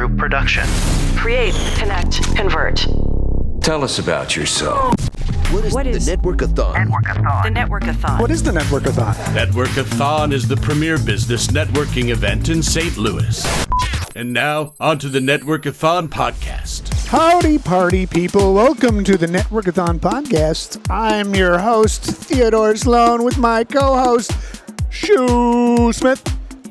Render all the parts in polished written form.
Group production. Create, connect, convert. Tell us about yourself. What is the Network-A-Thon? The Network-A-Thon. What is the Network-A-Thon? Network-A-Thon is the premier business networking event in St. Louis. And now, on to the Network-A-Thon podcast. Howdy, party people. Welcome to the Network-A-Thon podcast. I'm your host, Theodore Sloan, with my co-host, Shu Smith.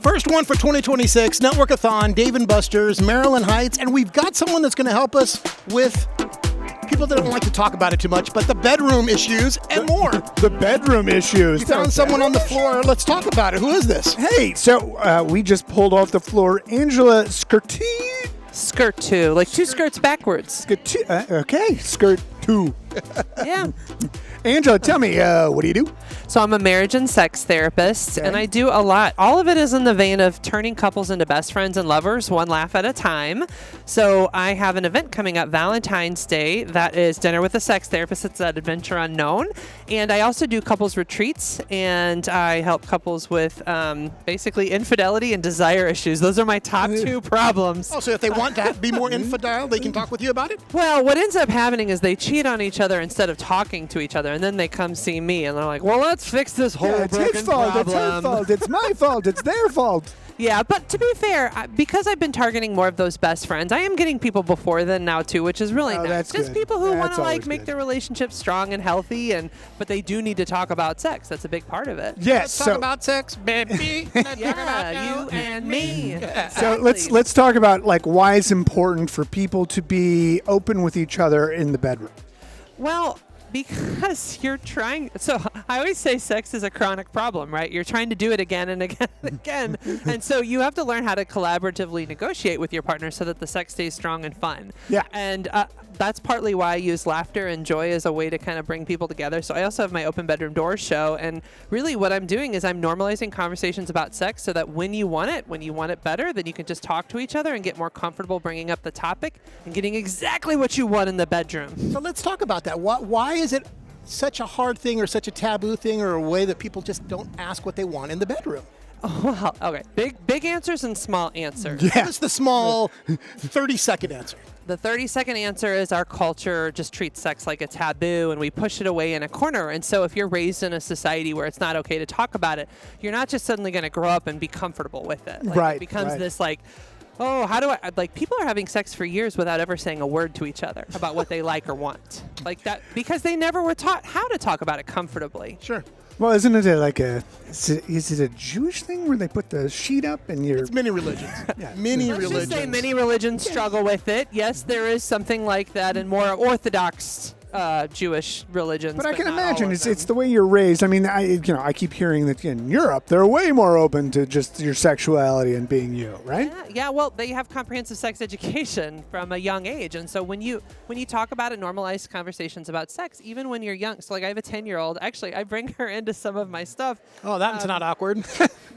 First one for 2026, Network-A-Thon, Dave & Buster's, Maryland Heights, and we've got someone that's going to help us with people that don't like to talk about it too much, but the bedroom issues and more. The bedroom issues. We found someone on the floor. Let's talk about it. Who is this? Hey, so we just pulled off the floor Angela Skirty. Skirt two, like two skirts backwards. Okay, Skirt 2. Yeah. Angela, tell me, what do you do? So I'm a marriage and sex therapist, and I do a lot. All of it is in the vein of turning couples into best friends and lovers, one laugh at a time. So I have an event coming up, Valentine's Day, that is Dinner with a Sex Therapist. It's at Adventure Unknown. And I also do couples retreats, and I help couples with basically infidelity and desire issues. Those are my top two problems. Oh, so if they want to be more infidel, they can talk with you about it? Well, what ends up happening is they cheat on each other instead of talking to each other, and then they come see me, and they're like, well, let's fix this whole It's broken his fault, problem. it's her fault, it's my fault, it's their fault. Yeah, but to be fair, because I've been targeting more of those best friends, I am getting people before then now too, which is really nice. That's Just good. people who want That's to always make good. their relationship strong and healthy, but they do need to talk about sex. That's a big part of it. Yes, Let's talk about sex, baby. Let's talk about you and me. So let's talk about like why it's important for people to be open with each other in the bedroom. Well, because you're trying. So I always say sex is a chronic problem, right? You're trying to do it again and again and again. And so you have to learn how to collaboratively negotiate with your partner so that the sex stays strong and fun. Yeah. And that's partly why I use laughter and joy as a way to kind of bring people together. So I also have my Open Bedroom Doors show. And really what I'm doing is I'm normalizing conversations about sex so that when you want it better, then you can just talk to each other and get more comfortable bringing up the topic and getting exactly what you want in the bedroom. So let's talk about that. Why is it such a hard thing or such a taboo thing or a way that people just don't ask what they want in the bedroom? Well, okay. Big answers and small answers. Yeah. What's the small 30-second answer? The 30-second answer is our culture just treats sex like a taboo, and we push it away in a corner. And so if you're raised in a society where it's not okay to talk about it, you're not just suddenly going to grow up and be comfortable with it. Right, It becomes right. this like, oh, how do I, like, people are having sex for years without ever saying a word to each other about what they like or want. Like that, because they never were taught how to talk about it comfortably. Sure. Well, isn't it is it a Jewish thing where they put the sheet up and you're... It's many religions. Yeah. Many Let's religions. just say many religions struggle with it. Yes, there is something like that in more orthodox Jewish religions. But I can not all imagine of it's them. the way you're raised. I mean, I keep hearing that in Europe they're way more open to just your sexuality and being you, right? Yeah, well, they have comprehensive sex education from a young age, and so when you talk about it, normalize conversations about sex, even when you're young. So, like, I have a 10-year-old. Actually, I bring her into some of my stuff. Oh, that's not awkward.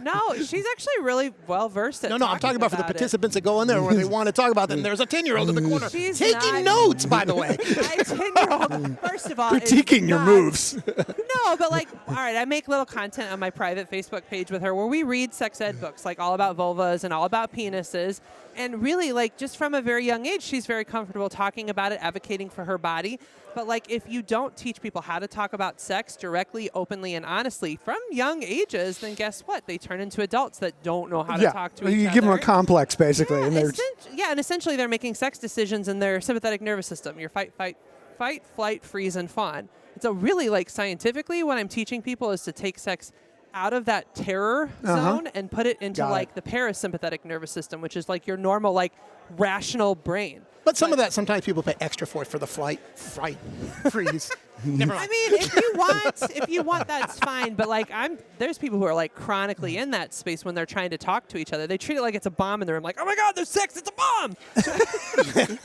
No, she's actually really well versed at. No, I'm talking about for the participants that go in there where they want to talk about that. And there's a 10-year-old in the corner She's taking not- notes, by the way. My 10-year-old, first of all, is Critiquing your not- moves. No, but like, all right, I make little content on my private Facebook page with her where we read sex ed books, like all about vulvas and all about penises. And really, like, just from a very young age, she's very comfortable talking about it, advocating for her body. But, like, if you don't teach people how to talk about sex directly, openly, and honestly from young ages, then guess what? They turn into adults that don't know how to talk to each other. You give them a complex, basically. Yeah, and they're and essentially they're making sex decisions in their sympathetic nervous system, your fight, flight, freeze, and fawn. And so really, like, scientifically, what I'm teaching people is to take sex out of that terror zone and put it into, like, the parasympathetic nervous system, which is, like, your normal, like, rational brain. But some of that, sometimes people pay extra for it for the fright, freeze. Never mind. I mean, if you want, that's fine. But like, there's people who are like chronically in that space when they're trying to talk to each other. They treat it like it's a bomb in the room. Like, oh my God, there's sex. It's a bomb.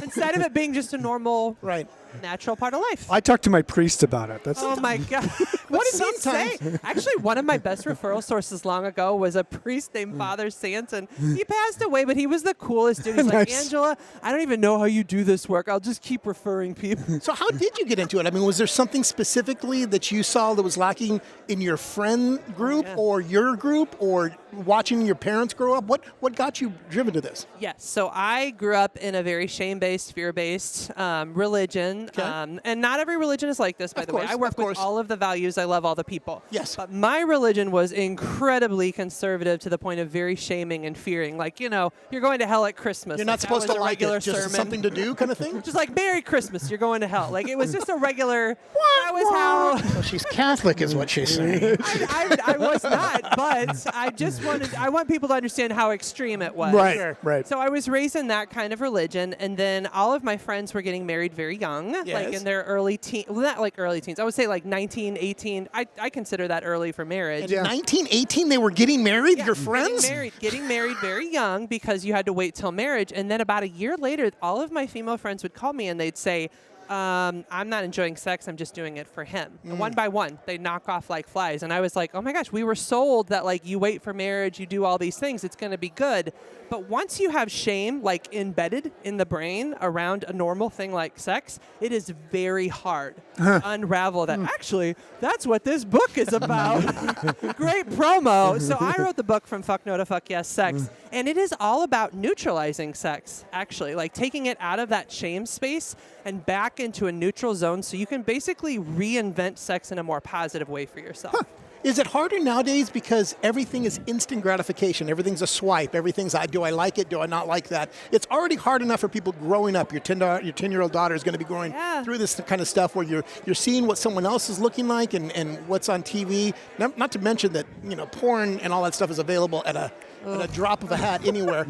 Instead of it being just a normal, Right. natural part of life. I talked to my priest about it. Oh my God. What did he sometimes- say? Actually, one of my best referral sources long ago was a priest named Father Sanson. He passed away, but he was the coolest dude. He's like, Nice. Angela, I don't even know how you do this work. I'll just keep referring people. So how did you get into it? I mean, was there something specifically that you saw that was lacking in your friend group or your group or watching your parents grow up? What got you driven to this? Yes. So I grew up in a very shame-based, fear-based religion. And not every religion is like this, by the way. I work with all of the values. I love all the people. Yes. But my religion was incredibly conservative to the point of very shaming and fearing. Like, you know, you're going to hell at Christmas. You're Like, not that supposed was to a like regular it, just sermon. something to do kind of thing? Just like, Merry Christmas, you're going to hell. Like, it was just a regular, that was how... Well, she's Catholic is what she's saying. I was not, but I want people to understand how extreme it was. Right, Sure. right. So I was raised in that kind of religion, and then all of my friends were getting married very young, like Yes. in their early teens. Well, not like early teens. I would say like 19, 18. I consider that early for marriage. In 1918, they were getting married, Yeah, your friends? Getting married very young because you had to wait till marriage. And then about a year later, all of my female friends would call me and they'd say, I'm not enjoying sex. I'm just doing it for him. And one by one, they knock off like flies. And I was like, oh my gosh, we were sold that like you wait for marriage, you do all these things, it's going to be good. But once you have shame like embedded in the brain around a normal thing like sex, it is very hard to unravel that. Actually, that's what this book is about. Great promo. So I wrote the book From Fuck No to Fuck Yes Sex. And it is all about neutralizing sex, actually, like taking it out of that shame space and back into a neutral zone so you can basically reinvent sex in a more positive way for yourself. Is it harder nowadays because everything is instant gratification? Everything's a swipe. Everything's, do I like it? Do I not like that? It's already hard enough for people growing up. Your 10-year-old daughter is going to be going through this kind of stuff where you're seeing what someone else is looking like and what's on TV. Not to mention that, you know, porn and all that stuff is available at a drop of a hat anywhere.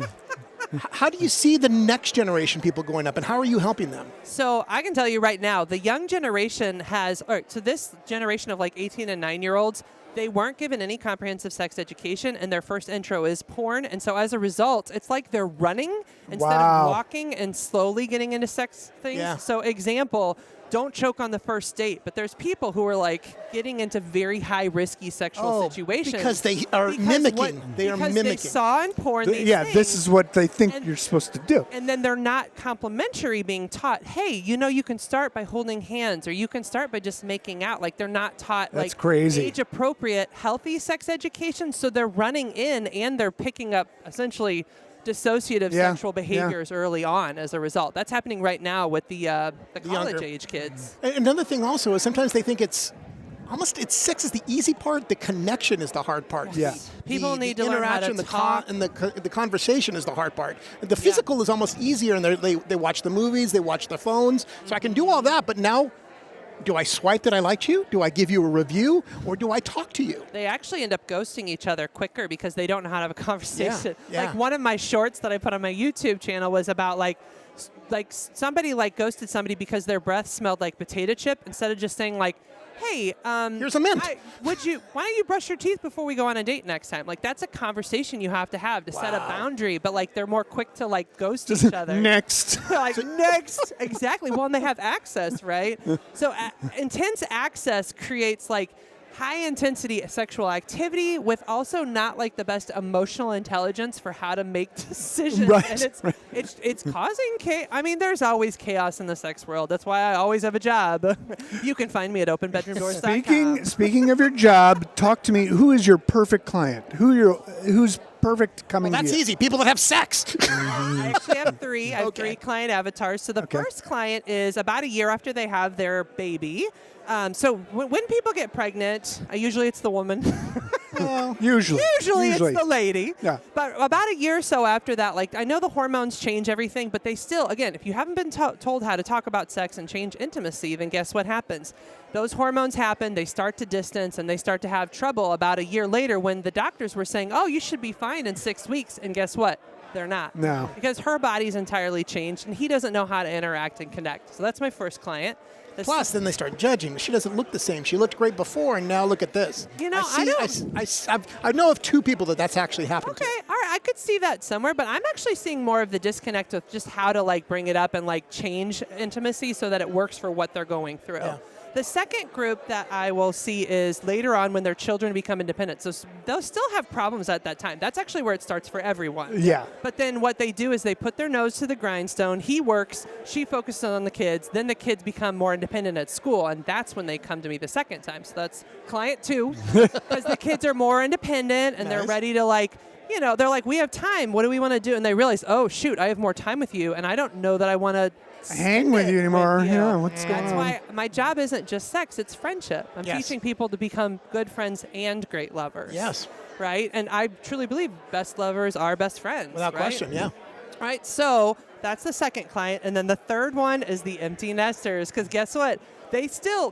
How do you see the next generation people going up, and how are you helping them? So I can tell you right now, the young generation so this generation of like 18 and 9-year-olds, they weren't given any comprehensive sex education, and their first intro is porn. And so as a result, it's like they're running instead of walking and slowly getting into sex things. Yeah. So example, don't choke on the first date. But there's people who are like getting into very high risky sexual situations. Because they are mimicking. Because they saw in porn these this things. is what they think you're supposed to do. And then they're not complimentary being taught, hey, you know, you can start by holding hands or you can start by just making out. Like they're not taught That's like crazy. age-appropriate, healthy sex education. So they're running in and they're picking up essentially dissociative sexual behaviors early on as a result. That's happening right now with the college-age kids. And another thing also is sometimes they think it's sex is the easy part. The connection is the hard part. Yeah. People need to learn how to interaction, talk. and the conversation is the hard part. The physical is almost easier, and they watch the movies, they watch the phones. So I can do all that, but now, do I swipe that I liked you? Do I give you a review, or do I talk to you? They actually end up ghosting each other quicker because they don't know how to have a conversation. Yeah. Like one of my shorts that I put on my YouTube channel was about like somebody like ghosted somebody because their breath smelled like potato chip instead of just saying like, hey, here's a mint. Why don't you brush your teeth before we go on a date next time? Like that's a conversation you have to set a boundary, but like they're more quick to like ghost each other. Next. Like next, exactly. Well, and they have access, right? So intense access creates like high intensity sexual activity with also not like the best emotional intelligence for how to make decisions. Right, And it's causing chaos. I mean, there's always chaos in the sex world. That's why I always have a job. You can find me at openbedroomdoors.com. Speaking of your job, talk to me. Who is your perfect client? Who's perfect coming That's to you? easy. People that have sex. I actually have three. I have three client avatars. So the first client is about a year after they have their baby. So when people get pregnant, usually it's the woman. Usually it's the lady. Yeah. But about a year or so after that, like I know the hormones change everything, but they still, again, if you haven't been told how to talk about sex and change intimacy, then guess what happens? Those hormones happen, they start to distance, and they start to have trouble about a year later when the doctors were saying, oh, you should be fine in 6 weeks. And guess what? They're not. No. Because her body's entirely changed, and he doesn't know how to interact and connect. So that's my first client. Plus, then they start judging. She doesn't look the same. She looked great before, and now look at this. You know, I know of two people that's actually happened to. Okay, all right, I could see that somewhere, but I'm actually seeing more of the disconnect with just how to like bring it up and like change intimacy so that it works for what they're going through. Yeah. The second group that I will see is later on when their children become independent. So they'll still have problems at that time. That's actually where it starts for everyone. Yeah. But then what they do is they put their nose to the grindstone. He works, she focuses on the kids. Then the kids become more independent at school, and that's when they come to me the second time. So that's client 2, because the kids are more independent and they're ready to they're like, we have time. What do we want to do? And they realize, oh, shoot, I have more time with you, and I don't know that I want to hang with you anymore. With you. Yeah, what's going on? That's why my job isn't just sex, it's friendship. I'm teaching people to become good friends and great lovers. Yes. Right? And I truly believe best lovers are best friends. Without question, yeah. Right? So that's the second client. And then the third one is the empty nesters. Because guess what?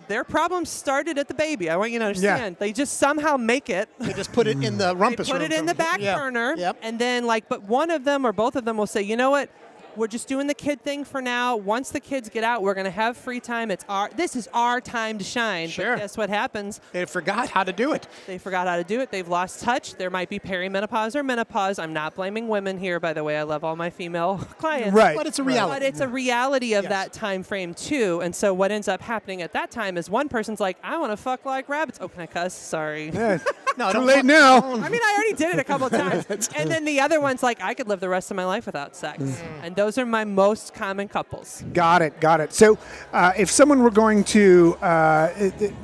Their problems started at the baby. I want you to understand. They just somehow make it. They just put it in the rumpus They put room it in the back burner. Yep. And then but one of them or both of them will say, you know what? We're just doing the kid thing for now. Once the kids get out, we're going to have free time. This is our time to shine. Sure. But guess what happens? They forgot how to do it. They forgot how to do it. They've lost touch. There might be perimenopause or menopause. I'm not blaming women here, by the way. I love all my female clients. Right. But it's a reality. But it's a reality of that time frame, too. And so what ends up happening at that time is one person's like, I want to fuck like rabbits. Oh, can I cuss? Sorry. Yeah. No, Too late now. I mean, I already did it a couple of times. And then the other one's like, I could live the rest of my life without sex. And those are my most common couples. Got it. So if someone were going to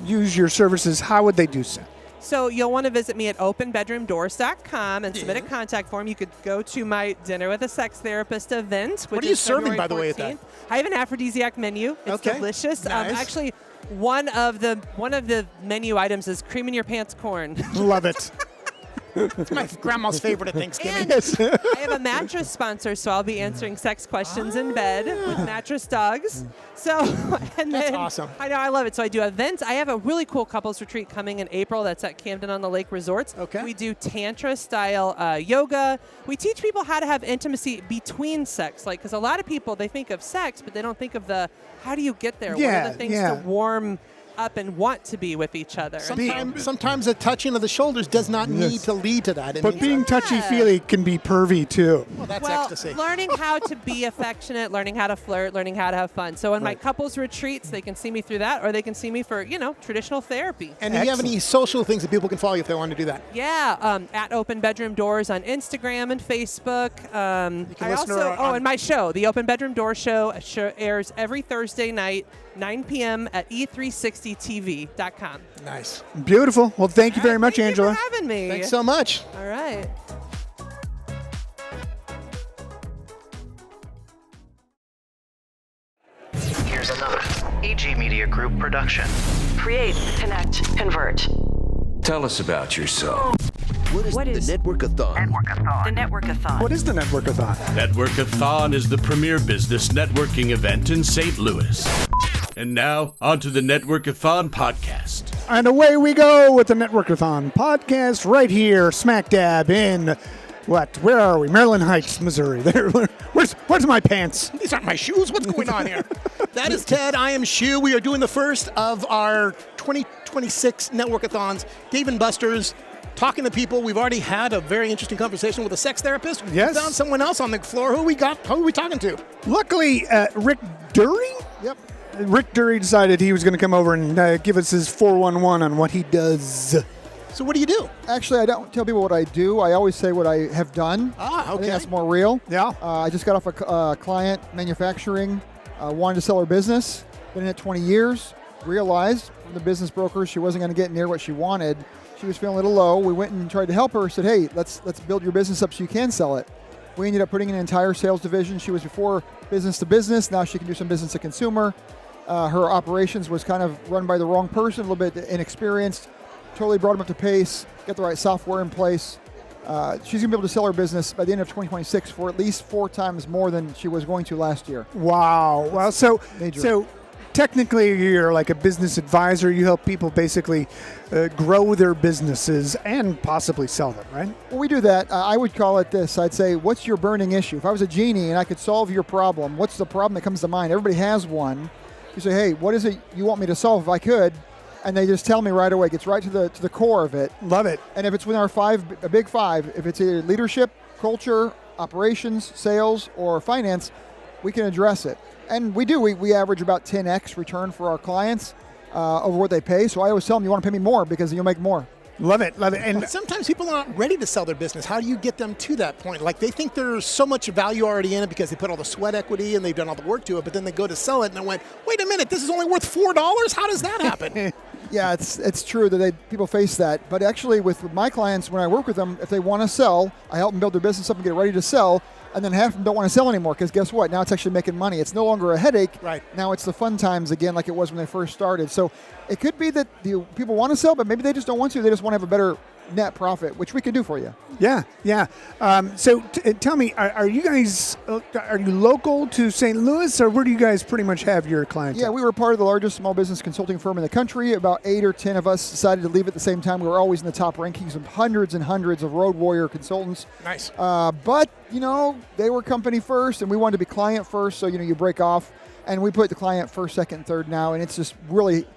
use your services, how would they do so? So you'll want to visit me at openbedroomdoors.com and submit a contact form. You could go to my Dinner with a Sex Therapist event. What are you serving, by the way, at that? I have an aphrodisiac menu. It's delicious. Nice. Actually, one of the menu items is cream in your pants corn. Love it. It's my grandma's favorite at Thanksgiving. And I have a mattress sponsor, so I'll be answering sex questions in bed with mattress dogs. So, and That's then, awesome. I know, I love it. So I do events. I have a really cool couples retreat coming in April. That's at Camden on the Lake Resorts. Okay. We do tantra-style yoga. We teach people how to have intimacy between sex. Because a lot of people, they think of sex, but they don't think of how do you get there? What are the things to warm up and want to be with each other? Sometimes the touching of the shoulders does not need to lead to that. But being touchy-feely can be pervy, too. Well, that's ecstasy. Learning how to be affectionate, learning how to flirt, learning how to have fun. So in my couples retreats, they can see me through that, or they can see me for, traditional therapy. And do you have any social things that people can follow you if they want to do that? Yeah, at Open Bedroom Doors on Instagram and Facebook. And my show, the Open Bedroom Door Show, airs every Thursday night, 9 p.m. at e360tv.com. Nice. Beautiful. Well, thank you very much, Angela. Thank you for having me. Thanks so much. All right. Here's another AG Media Group production. Create, connect, convert. Tell us about yourself. What is the Network-A-Thon? The Network-A-Thon. What is the Network-A-Thon? Network-A-Thon is the premier business networking event in St. Louis. And now, on to the Network-A-Thon podcast. And away we go with the Network-A-Thon podcast right here, smack dab in, where are we? Maryland Heights, Missouri. Where's my pants? These aren't my shoes. What's going on here? That is Ted. I am Shu. We are doing the first of our 2026 Network-A-Thons. Dave and Buster's talking to people. We've already had a very interesting conversation with a sex therapist. Yes. We found someone else on the floor. Who are we talking to? Luckily, Rick Dury? Yep. Rick Dury decided he was going to come over and give us his 411 on what he does. So what do you do? Actually, I don't tell people what I do. I always say what I have done. Ah, I think okay. that's more real. Yeah. I just got off a client, manufacturing, wanted to sell her business. Been in it 20 years. Realized from the business broker she wasn't going to get near what she wanted. She was feeling a little low. We went and tried to help her. Said, hey, let's build your business up so you can sell it. We ended up putting in an entire sales division. She was before business to business. Now she can do some business to consumer. Her operations was kind of run by the wrong person, a little bit inexperienced. Totally brought them up to pace, get the right software in place. She's going to be able to sell her business by the end of 2026 for at least 4 times more than she was going to last year. Wow. Well, so technically you're like a business advisor. You help people basically grow their businesses and possibly sell them, right? Well, we do that. I would call it this. I'd say, what's your burning issue? If I was a genie and I could solve your problem, what's the problem that comes to mind? Everybody has one. You say, hey, what is it you want me to solve if I could? And they just tell me right away. It gets right to the core of it. Love it. And if it's within our big five, if it's either leadership, culture, operations, sales, or finance, we can address it. And we do. We average about 10x return for our clients. over what they pay. So I always tell them, you want to pay me more because you'll make more. Love it, love it. And But sometimes people are not ready to sell their business. How do you get them to that point? Like they think there's so much value already in it because they put all the sweat equity and they've done all the work to it, but then they go to sell it and they went, wait a minute, this is only worth $4? How does that happen? Yeah, it's true that people face that. But actually with my clients, when I work with them, if they want to sell, I help them build their business up and get ready to sell. And then half of them don't want to sell anymore because guess what? Now it's actually making money. It's no longer a headache. Right. Now it's the fun times again like it was when they first started. So it could be that the people want to sell, but maybe they just don't want to. They just want to have a better net profit, which we can do for you. yeah. So tell me, are you guys, are you local to St. Louis, or where do you guys pretty much have your clientele? Yeah, we were part of the largest small business consulting firm in the country. About 8 or 10 of us decided to leave at the same time. We were always in the top rankings of hundreds and hundreds of road warrior consultants. Nice. But, they were company first, and we wanted to be client first, so, you break off. And we put the client first, second, third now, and it's just really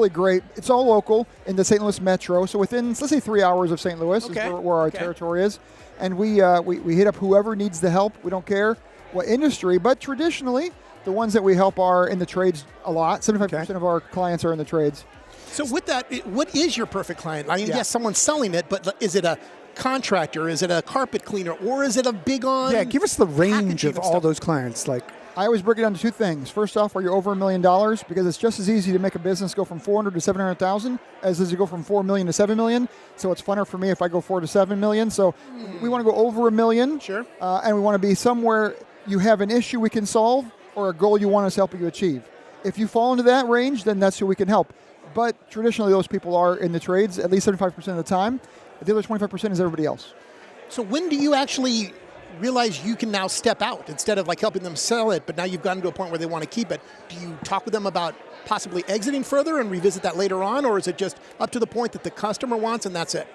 great. It's all local in the St. Louis metro. So within, let's say 3 hours of St. Louis is where our territory is. And we hit up whoever needs the help. We don't care what industry, but traditionally, the ones that we help are in the trades a lot. 75% of our clients are in the trades. So with that, what is your perfect client? I mean, yes, someone's selling it, but is it a contractor? Is it a carpet cleaner? Or is it a big on? Yeah, give us the range of all those clients. Like, I always break it down to two things. First off, are you over $1 million? Because it's just as easy to make a business go from 400 to 700,000 as is to go from 4 million to 7 million. So it's funner for me if I go 4 to 7 million. So we want to go over $1 million. Sure. And we want to be somewhere you have an issue we can solve or a goal you want us to help you achieve. If you fall into that range, then that's who we can help. But traditionally, those people are in the trades at least 75% of the time. The other 25% is everybody else. So when do you actually realize you can now step out instead of like helping them sell it, but now you've gotten to a point where they want to keep it? Do you talk with them about possibly exiting further and revisit that later on, or is it just up to the point that the customer wants and that's it?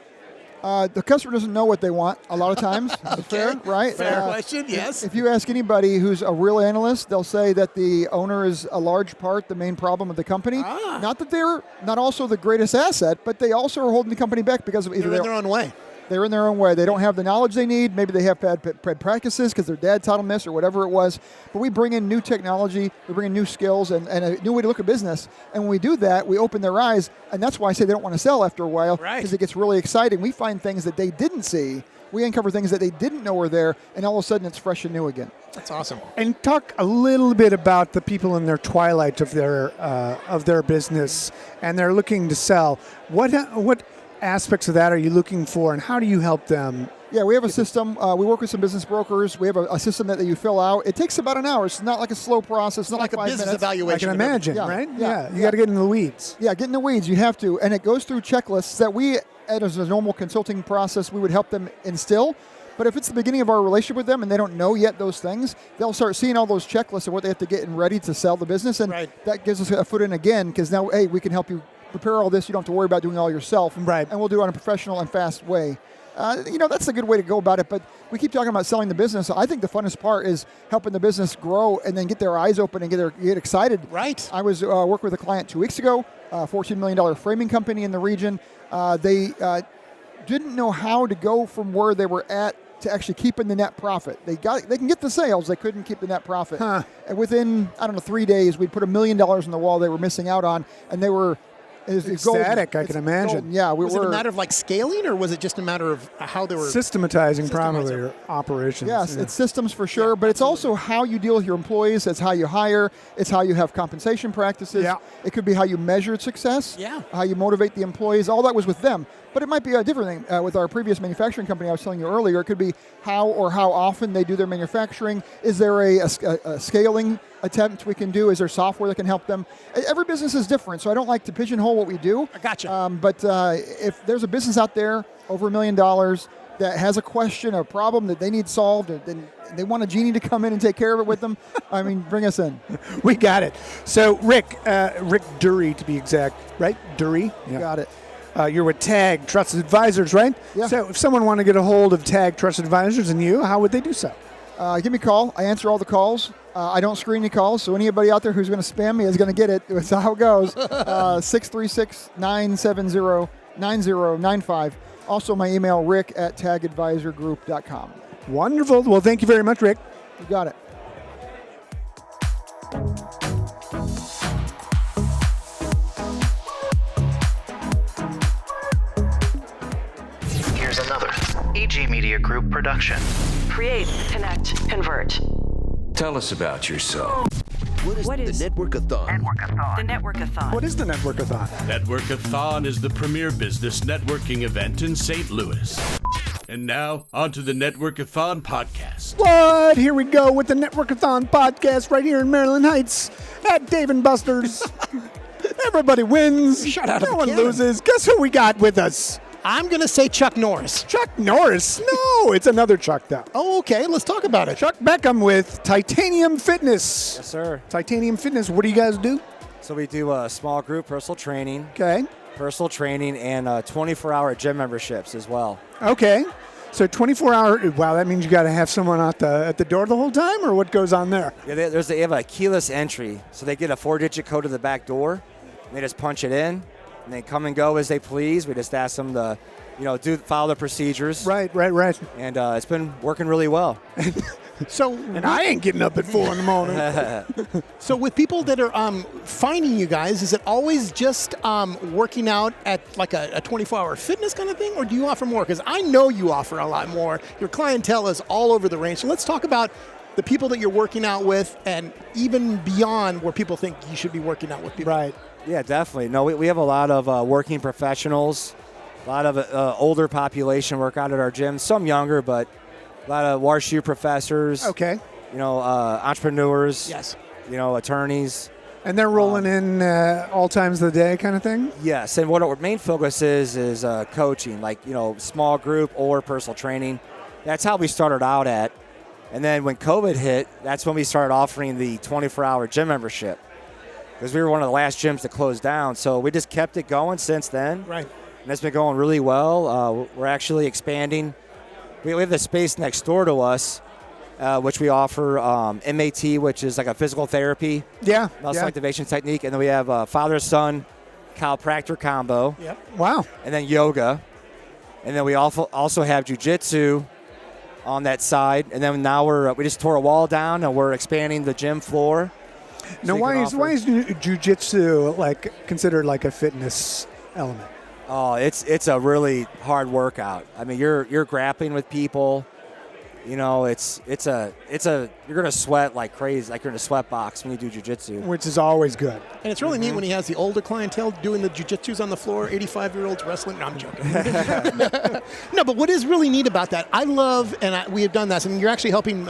The customer doesn't know what they want a lot of times. Fair, right? Fair question, yes. If you ask anybody who's a real analyst, they'll say that the owner is a large part the main problem of the company. Not that they're not also the greatest asset, but they also are holding the company back because of either they're in their own way. They're in their own way. They don't have the knowledge they need. Maybe they have bad practices because their dad taught them this or whatever it was. But we bring in new technology, we bring in new skills and a new way to look at business. And when we do that, we open their eyes. And that's why I say they don't want to sell after a while, because it gets really exciting. We find things that they didn't see. We uncover things that they didn't know were there. And all of a sudden, it's fresh and new again. That's awesome. And talk a little bit about the people in their twilight of their business, and they're looking to sell. What aspects of that are you looking for, and how do you help them? Yeah, we have a system. We work with some business brokers. We have a system that you fill out. It takes about an hour. It's not like a slow process. It's not like a 5 business minutes. evaluation. I can imagine, right? Yeah. You got to get in the weeds. Yeah, get in the weeds. You have to. And it goes through checklists that we, as a normal consulting process, we would help them instill. But if it's the beginning of our relationship with them and they don't know yet those things, they'll start seeing all those checklists of what they have to get and ready to sell the business. And that gives us a foot in again, because now, hey, we can help you prepare all this. You don't have to worry about doing it all yourself. Right. And we'll do it in a professional and fast way. That's a good way to go about it. But we keep talking about selling the business. I think the funnest part is helping the business grow and then get their eyes open and get excited. Right. I was working with a client 2 weeks ago, a $14 million framing company in the region. They didn't know how to go from where they were at to actually keeping the net profit. They can get the sales, they couldn't keep the net profit. And within, 3 days, we'd put $1 million on the wall they were missing out on, and they were ecstatic, I can imagine. Golden. Yeah, was it a matter of like scaling, or was it just a matter of how they were systematizing probably your operations? Yes, it's systems for sure, but it's also how you deal with your employees. It's how you hire. It's how you have compensation practices. Yeah. It could be how you measure success. Yeah. How you motivate the employees. All that was with them. But it might be a different thing. With our previous manufacturing company I was telling you earlier, it could be how often they do their manufacturing. Is there a scaling attempt we can do? Is there software that can help them? Every business is different, so I don't like to pigeonhole what we do. I gotcha. But if there's a business out there over $1 million that has a question, a problem that they need solved, and they want a genie to come in and take care of it with them, bring us in. We got it. So Rick Dury to be exact, right? Dury? Yeah. Got it. You're with TAG Trusted Advisors, right? Yeah. So if someone wanted to get a hold of TAG Trusted Advisors and you, how would they do so? Give me a call. I answer all the calls. I don't screen any calls, so anybody out there who's going to spam me is going to get it. That's how it goes. 636-970-9095. Also, my email, rick@tagadvisorgroup.com. Wonderful. Well, thank you very much, Rick. You got it. AG Media Group production. Create, connect, convert. Tell us about yourself. What is the Network-A-Thon? The Network-A-Thon. What is the Network-A-Thon? Network-A-Thon is the premier business networking event in St. Louis. And now, on to the Network-A-Thon podcast. What? Here we go with the Network-A-Thon podcast right here in Maryland Heights at Dave & Buster's. Everybody wins. Shut out of No the one cannon. loses. Guess who we got with us? I'm going to say Chuck Norris. Chuck Norris. No, it's another Chuck, though. Oh, okay. Let's talk about it. Chuck Beckham with Titanium Fitness. Yes, sir. Titanium Fitness, what do you guys do? So we do a small group personal training, Okay. and 24-hour gym memberships as well. Okay. So 24-hour, wow, that means you got to have someone at the door the whole time, or what goes on there? Yeah, they have a keyless entry, so they get a 4-digit code to the back door, and they just punch it in, and they come and go as they please. We just ask them to, follow the procedures. Right. And it's been working really well. So, And I ain't getting up at 4 in the morning. so with people that are finding you guys, is it always just working out at like a 24-hour fitness kind of thing, or do you offer more? Because I know you offer a lot more. Your clientele is all over the range. So let's talk about the people that you're working out with, and even beyond where people think you should be working out with people. Right. Yeah, definitely. No, we have a lot of working professionals, a lot of older population work out at our gym, some younger, but a lot of WashU professors. Okay. Entrepreneurs. Yes. Attorneys. And they're rolling in all times of the day kind of thing? Yes, and what our main focus is coaching, like, small group or personal training. That's how we started out at. And then when COVID hit, that's when we started offering the 24-hour gym membership, because we were one of the last gyms to close down. So we just kept it going since then. Right. And it's been going really well. We're actually expanding. We have the space next door to us, which we offer MAT, which is like a physical therapy, Yeah. muscle activation technique. And then we have father-son chiropractor combo. Yep. Wow. And then yoga. And then we also have jiu-jitsu on that side. And then now we just tore a wall down, and we're expanding the gym floor. Now, why is jiu-jitsu considered like a fitness element? Oh, it's a really hard workout. I mean, you're grappling with people. You're gonna sweat like crazy, like you're in a sweat box when you do jiu-jitsu. Which is always good. And it's really neat when he has the older clientele doing the jiu-jitsus on the floor, 85-year-olds wrestling. No, I'm joking. No, but what is really neat about that, I love, and we have done that, and you're actually helping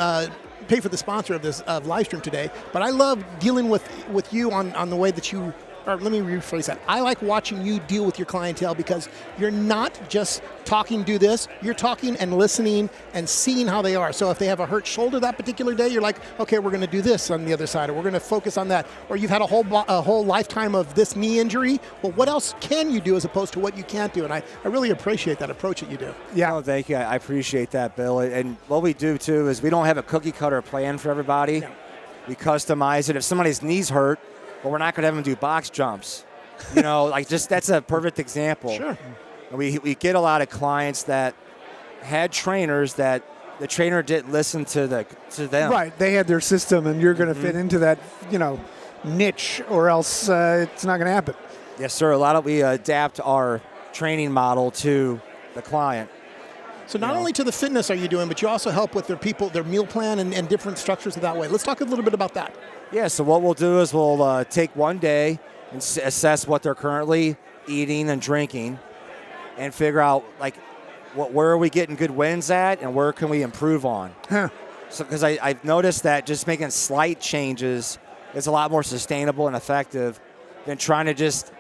pay for the sponsor of this live stream today, but I love dealing with you on the way that you, or let me rephrase that. I like watching you deal with your clientele, because you're not just talking, do this, you're talking and listening and seeing how they are. So if they have a hurt shoulder that particular day, you're like, okay, we're going to do this on the other side, or we're going to focus on that. Or you've had a whole lifetime of this knee injury. Well, what else can you do as opposed to what you can't do? And I really appreciate that approach that you do. Yeah. Oh, thank you. I appreciate that, Bill. And what we do, too, is we don't have a cookie-cutter plan for everybody. No. We customize it. If somebody's knees hurt, well, we're not going to have them do box jumps. That's a perfect example. Sure. We get a lot of clients that had trainers that the trainer didn't listen to them. Right. They had their system, and you're going to fit into that, niche, or else it's not going to happen. Yes, sir. We adapt our training model to the client. So not only to the fitness are you doing, but you also help with their meal plan and different structures that way. Let's talk a little bit about that. Yeah, so what we'll do is we'll take one day and assess what they're currently eating and drinking, and figure out where are we getting good wins at, and where can we improve on. Huh. So because I've noticed that just making slight changes is a lot more sustainable and effective than trying to just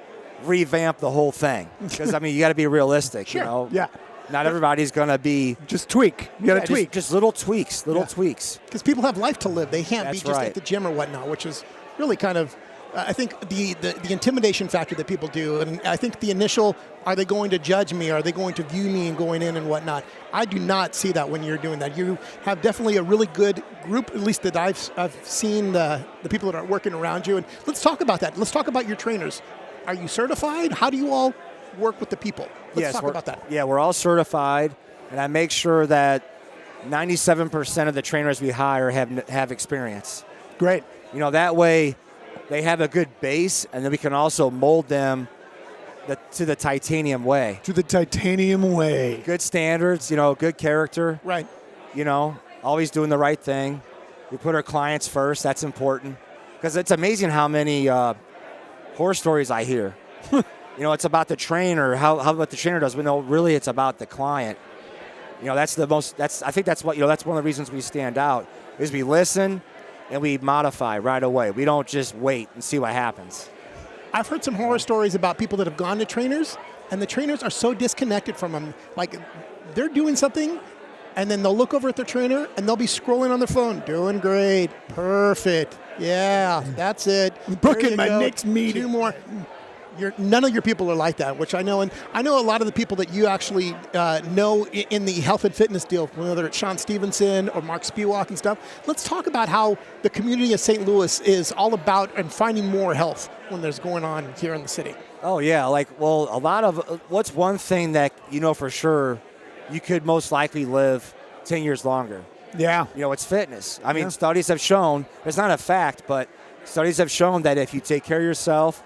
revamp the whole thing. Because you got to be realistic. Sure. Yeah. Not everybody's going to be... Just tweak. You got to tweak. Just little tweaks, tweaks. Because people have life to live. They can't That's be just right. at the gym or whatnot, which is really kind of, I think, the intimidation factor that people do. And I think the initial, are they going to judge me? Are they going to view me and going in and whatnot? I do not see that when you're doing that. You have definitely a really good group, at least that I've seen the people that are working around you. And let's talk about that. Let's talk about your trainers. Are you certified? How do you all work with the people? Let's talk about that. Yeah, we're all certified, and I make sure that 97% of the trainers we hire have experience. Great. That way they have a good base, and then we can also mold them to the titanium way. To the titanium way. Good standards, good character. Right. Always doing the right thing. We put our clients first. That's important. Because it's amazing how many horror stories I hear. It's about the trainer, how what the trainer does, but no, really it's about the client. I think that's one of the reasons we stand out, is we listen and we modify right away. We don't just wait and see what happens. I've heard some horror stories about people that have gone to trainers, and the trainers are so disconnected from them. Like, they're doing something, and then they'll look over at their trainer, and they'll be scrolling on their phone. Doing great. Perfect. Yeah, that's it. Booking my next meeting. 2 more. None of your people are like that, which I know. And I know a lot of the people that you actually know in the health and fitness deal, whether it's Sean Stevenson or Mark Spiewak and stuff. Let's talk about how the community of St. Louis is all about and finding more health when there's going on here in the city. Oh, yeah. A lot of what's one thing that for sure you could most likely live 10 years longer. Yeah. It's fitness. I mean, studies have shown, it's not a fact, but studies have shown that if you take care of yourself,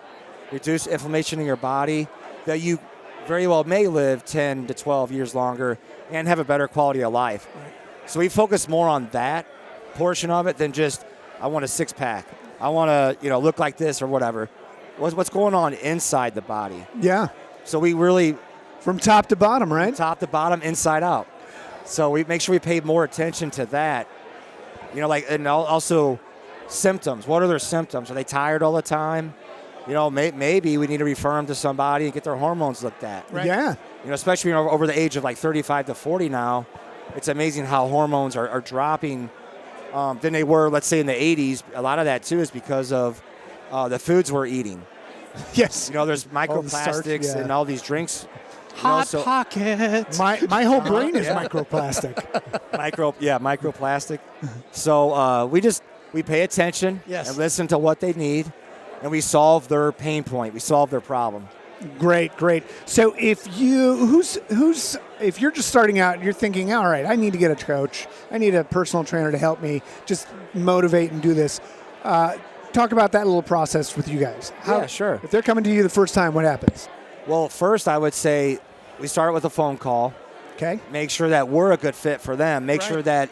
reduce inflammation in your body, that you very well may live 10 to 12 years longer and have a better quality of life. Right. So we focus more on that portion of it than just, I want a six-pack. I want to, look like this or whatever. What's going on inside the body? Yeah. So we really... From top to bottom, right? Top to bottom, inside out. So we make sure we pay more attention to that. And also symptoms. What are their symptoms? Are they tired all the time? Maybe we need to refer them to somebody and get their hormones looked at. Right. Yeah. Especially over the age of 35 to 40 now, it's amazing how hormones are dropping than they were, let's say, in the 80s. A lot of that, too, is because of the foods we're eating. Yes. There's microplastics and all these drinks. Hot Pockets. My whole brain is microplastic. Microplastic. So we pay attention and listen to what they need. And we solve their pain point. We solve their problem. Great. So if you're just starting out, you're thinking, all right, I need to get a coach. I need a personal trainer to help me just motivate and do this. Talk about that little process with you guys. Yeah, sure. If they're coming to you the first time, what happens? Well, first I would say we start with a phone call. Okay. Make sure that we're a good fit for them. Make sure that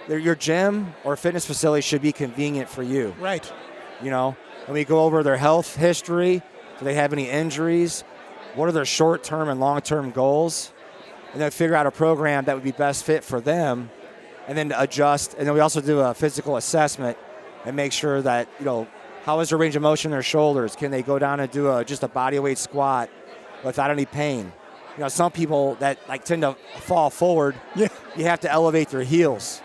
your gym or fitness facility should be convenient for you. Right. And we go over their health history. Do they have any injuries? What are their short-term and long-term goals? And then figure out a program that would be best fit for them, and then adjust. And then we also do a physical assessment and make sure that, how is their range of motion in their shoulders? Can they go down and do just a body weight squat without any pain? Some people that tend to fall forward, you have to elevate their heels.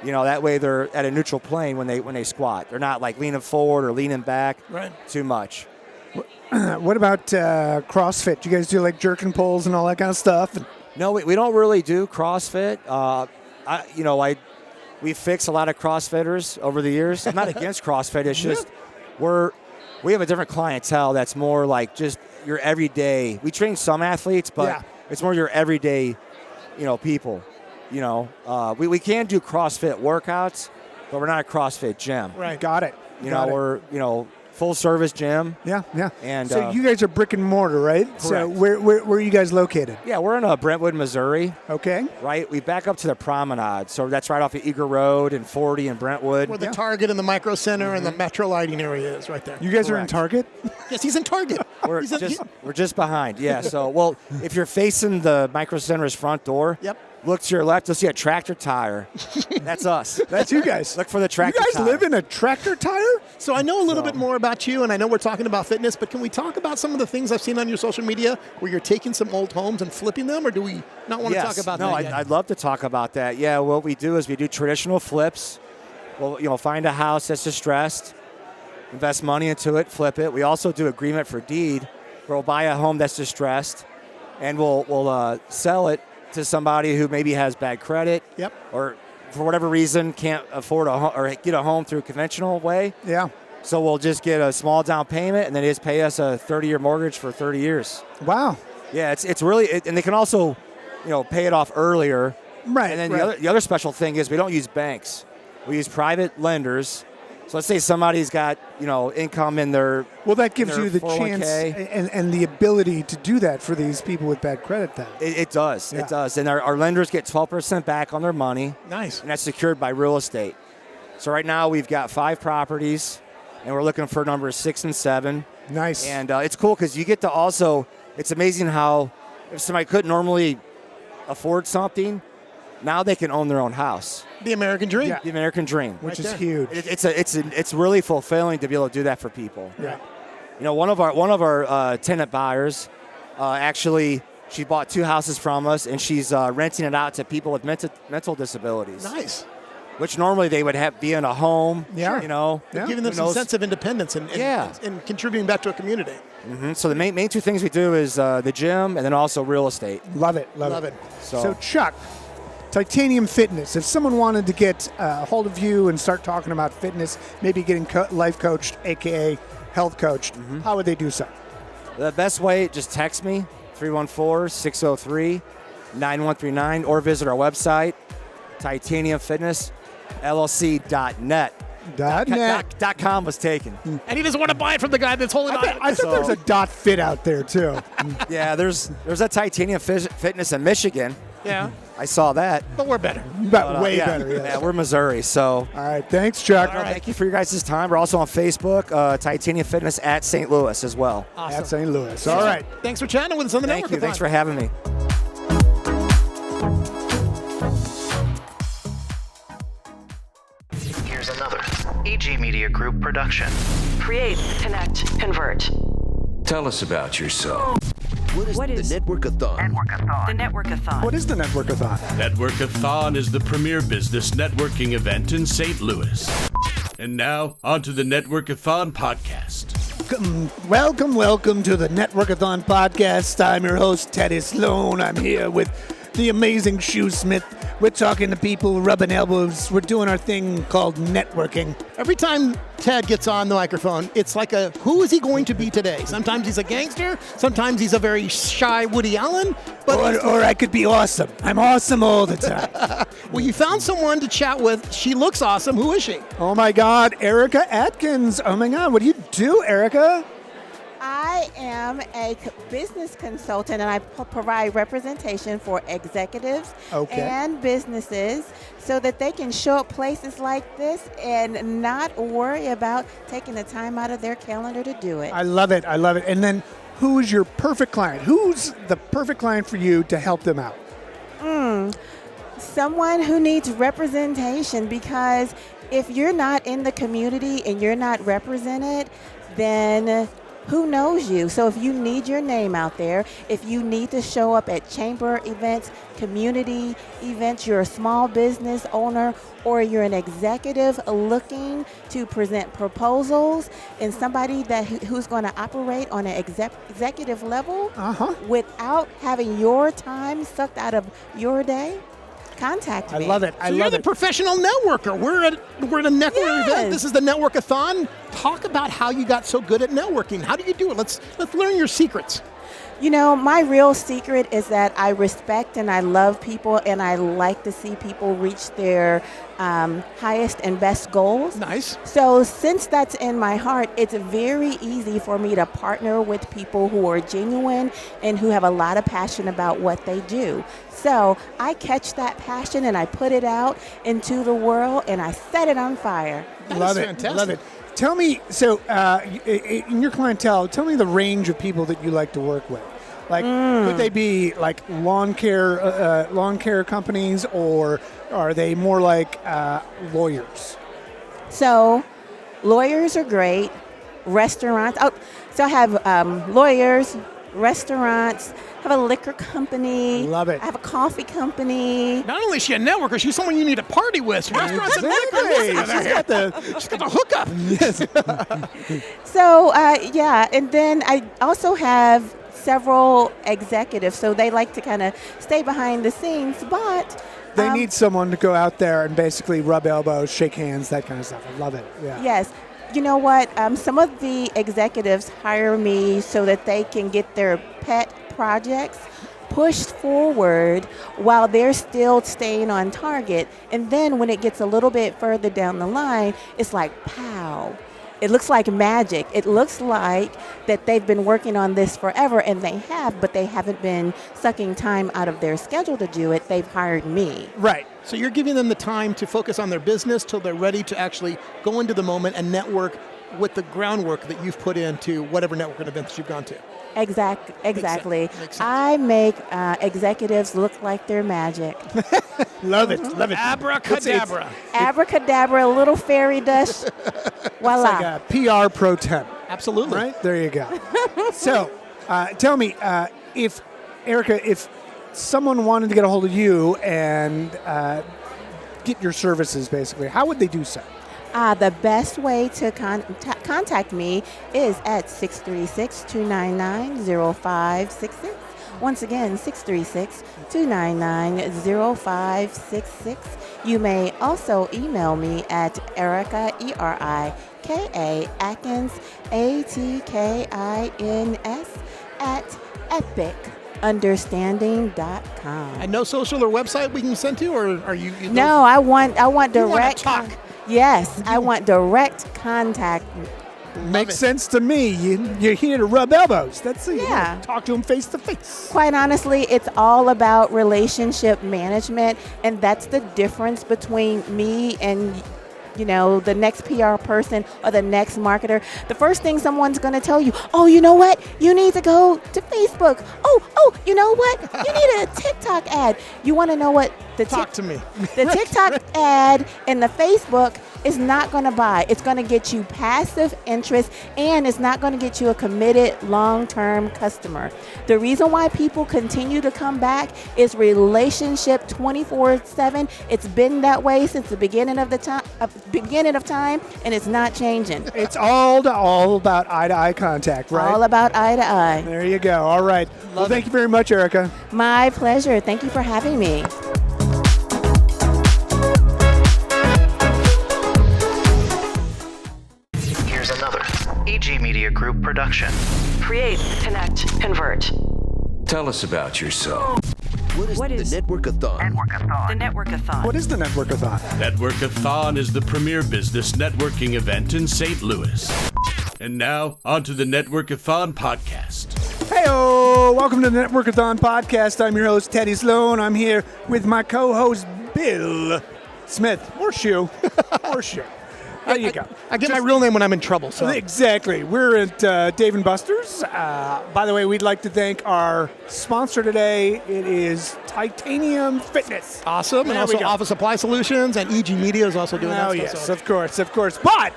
That way they're at a neutral plane when they squat. They're not leaning forward or leaning back too much. What about CrossFit? Do you guys do jerking poles and all that kind of stuff? No, we don't really do CrossFit. We fix a lot of CrossFitters over the years. I'm not against CrossFit. It's just we have a different clientele that's more just your everyday. We train some athletes, but it's more your everyday, people. We can do CrossFit workouts, but we're not a CrossFit gym. Right. Got it. We're full service gym. Yeah. And so you guys are brick and mortar, right? Correct. So where are you guys located? Yeah, we're in Brentwood, Missouri. Okay. Right. We back up to the Promenade, so that's right off of Eager Road and 40 in Brentwood. Where the Target and the Micro Center and the Metro Lighting area is, right there. You guys are in Target? Yes, he's in Target. We're just behind. Yeah. So if you're facing the Micro Center's front door. Yep. Look to your left, you'll see a tractor tire. That's us. That's you guys. Look for the tractor tire. You guys live in a tractor tire? So I know a little bit more about you, and I know we're talking about fitness, but can we talk about some of the things I've seen on your social media where you're taking some old homes and flipping them, or do we not want to talk about that yet? I'd love to talk about that. Yeah, what we do is we do traditional flips. We'll find a house that's distressed, invest money into it, flip it. We also do agreement for deed, where we'll buy a home that's distressed, and we'll sell it to somebody who maybe has bad credit, or for whatever reason can't afford or get a home through a conventional way. Yeah. So we'll just get a small down payment, and then they just pay us a 30-year mortgage for 30 years. Wow. Yeah, it's really, and they can also, pay it off earlier. Right. And then the other special thing is we don't use banks. We use private lenders So let's say somebody's got, income in their Well, that gives their you the 401k. chance and the ability to do that for these people with bad credit then. It does. Yeah. It does. And our lenders get 12% back on their money. Nice. And that's secured by real estate. So right now we've got 5 properties, and we're looking for numbers 6 and 7. Nice. And it's cool because you get to also, it's amazing how if somebody couldn't normally afford something, now they can own their own house. The American dream. Yeah. The American dream. Which Right is there. huge. It's really fulfilling to be able to do that for people. Yeah. One of our tenant buyers, actually, she bought 2 houses from us, and she's renting it out to people with mental disabilities. Nice. Which normally they would be in a home. Yeah. Yeah. Giving them some sense of independence and contributing back to a community. Mm-hmm. So the main 2 things we do is the gym and then also real estate. Love it. Love it. So Chuck, Titanium Fitness. If someone wanted to get a hold of you and start talking about fitness, maybe getting life coached, aka health coached, how would they do so? The best way, just text me, 314-603-9139, or visit our website, titaniumfitnessllc.net. .net. .com was taken. And he doesn't want to buy it from the guy that's holding on. I thought there was a .fit out there too. Yeah, there's a Titanium Fitness in Michigan. Yeah. I saw that. But we're better. But way yeah, better. Yes. Yeah, we're Missouri, so. All right. Thanks, Chuck. All right. Thank you for your guys' time. We're also on Facebook, Titanium Fitness at St. Louis as well. At St. Louis. All right. Thanks for chatting with us on the Thank network. you. Thanks for having me. Here's another AG Media Group production. Create, connect, convert. Tell us about yourself. What is the Network-A-Thon? The Network-A-Thon. What is the Network-A-Thon? Network-A-Thon is the premier business networking event in St. Louis. And now, on to the Network-A-Thon podcast. Welcome to the Network-A-Thon podcast. I'm your host, Teddy Sloan. I'm here with the amazing Shoesmith. We're talking to people, rubbing elbows. We're doing our thing called networking. Every time Ted gets on the microphone, it's like who is he going to be today? Sometimes he's a gangster. Sometimes he's a very shy Woody Allen. But Or I could be awesome. I'm awesome all the time. Well, you found someone to chat with. She looks awesome. Who is she? Oh my God, Erica Atkins. Oh my God, what do you do, Erica? I am a business consultant, and I provide representation for executives and businesses so that they can show up places like this and not worry about taking the time out of their calendar to do it. I love it. And then who's your perfect client? Who's the perfect client for you to help them out? Someone who needs representation, because if you're not in the community and you're not represented, then who knows you? So if you need your name out there, if you need to show up at chamber events, community events, you're a small business owner, or you're an executive looking to present proposals, and somebody who's going to operate on an executive level without having your time sucked out of your day, contact me. I love it. You're the professional networker. We're at a network event. This is the Network-A-Thon. Talk about how you got so good at networking. How do you do it? Let's learn your secrets. You know, my real secret is that I respect and I love people, and I like to see people reach their highest and best goals. Nice. So since that's in my heart, it's very easy for me to partner with people who are genuine and who have a lot of passion about what they do. So I catch that passion and I put it out into the world and I set it on fire. Love it. Tell me, so in your clientele, tell me the range of people that you like to work with. Like, could they be like lawn care companies, or are they more like lawyers? So lawyers are great. Restaurants. So I have lawyers, restaurants. I have a liquor company. Love it. I have a coffee company. Not only is she a networker, she's someone you need to party with. Restaurants and liquor. She's got the hookup. Yes. So, and then I also have several executives, so they like to kind of stay behind the scenes, but they need someone to go out there and basically rub elbows, shake hands, that kind of stuff. I love it. Yeah. Yes. You know what? Some of the executives hire me so that they can get their pet projects pushed forward while they're still staying on target. And then when it gets a little bit further down the line, it's like, pow. It looks like magic. It looks like that they've been working on this forever, and they have, but they haven't been sucking time out of their schedule to do it. They've hired me. Right. So you're giving them the time to focus on their business till they're ready to actually go into the moment and network with the groundwork that you've put into whatever networking events you've gone to. Exactly. Makes sense. I make executives look like they're magic. Love it. Love it. Abracadabra. Abracadabra, a little fairy dust. Voila. It's like a PR pro temp. Absolutely. Right? There you go. So, tell me, if someone wanted to get a hold of you and get your services, basically, how would they do so? The best way to contact me is at 636-299-0566. Once again, 636-299-0566. You may also email me at Erica, ERIKA, Atkins, ATKINS, at epicunderstanding.com. And no social or website we can send to, or are you? No, I want direct. talk. Yes, I want direct contact. Makes sense to me. You're here to rub elbows. That's it. Yeah. Talk to them face to face. Quite honestly, it's all about relationship management, and that's the difference between me and the next PR person or the next marketer. The first thing someone's going to tell you, oh, you know what? You need to go to Facebook. Oh, you know what? You need a TikTok ad. You want to know what the Talk to me. The TikTok ad and the Facebook is not going to buy. It's going to get you passive interest, and it's not going to get you a committed long-term customer. The reason why people continue to come back is relationship 24/7. It's been that way since the beginning of time, and it's not changing. It's all about eye-to-eye contact, right? All about eye to eye. There you go. All right. Well, thank you very much, Erica. My pleasure. Thank you for having me. Here's another AG Media Group production. Create, connect, convert. Tell us about yourself. What is the Network-A-Thon? The Network-A-Thon. What is the Network-A-Thon? Network-A-Thon is the premier business networking event in St. Louis. And now, on to the Network-A-Thon podcast. Hey-o! Welcome to the Network-A-Thon podcast. I'm your host, Teddy Sloan. I'm here with my co-host, Bill Smith. Horseshoe. Horseshoe. There you go. I get my real name when I'm in trouble. So Exactly. We're at Dave & Buster's. By the way, we'd like to thank our sponsor today. It is Titanium Fitness. awesome, There and we also go. Office Supply Solutions, and EG Media is also doing that. Oh, yes, of course. But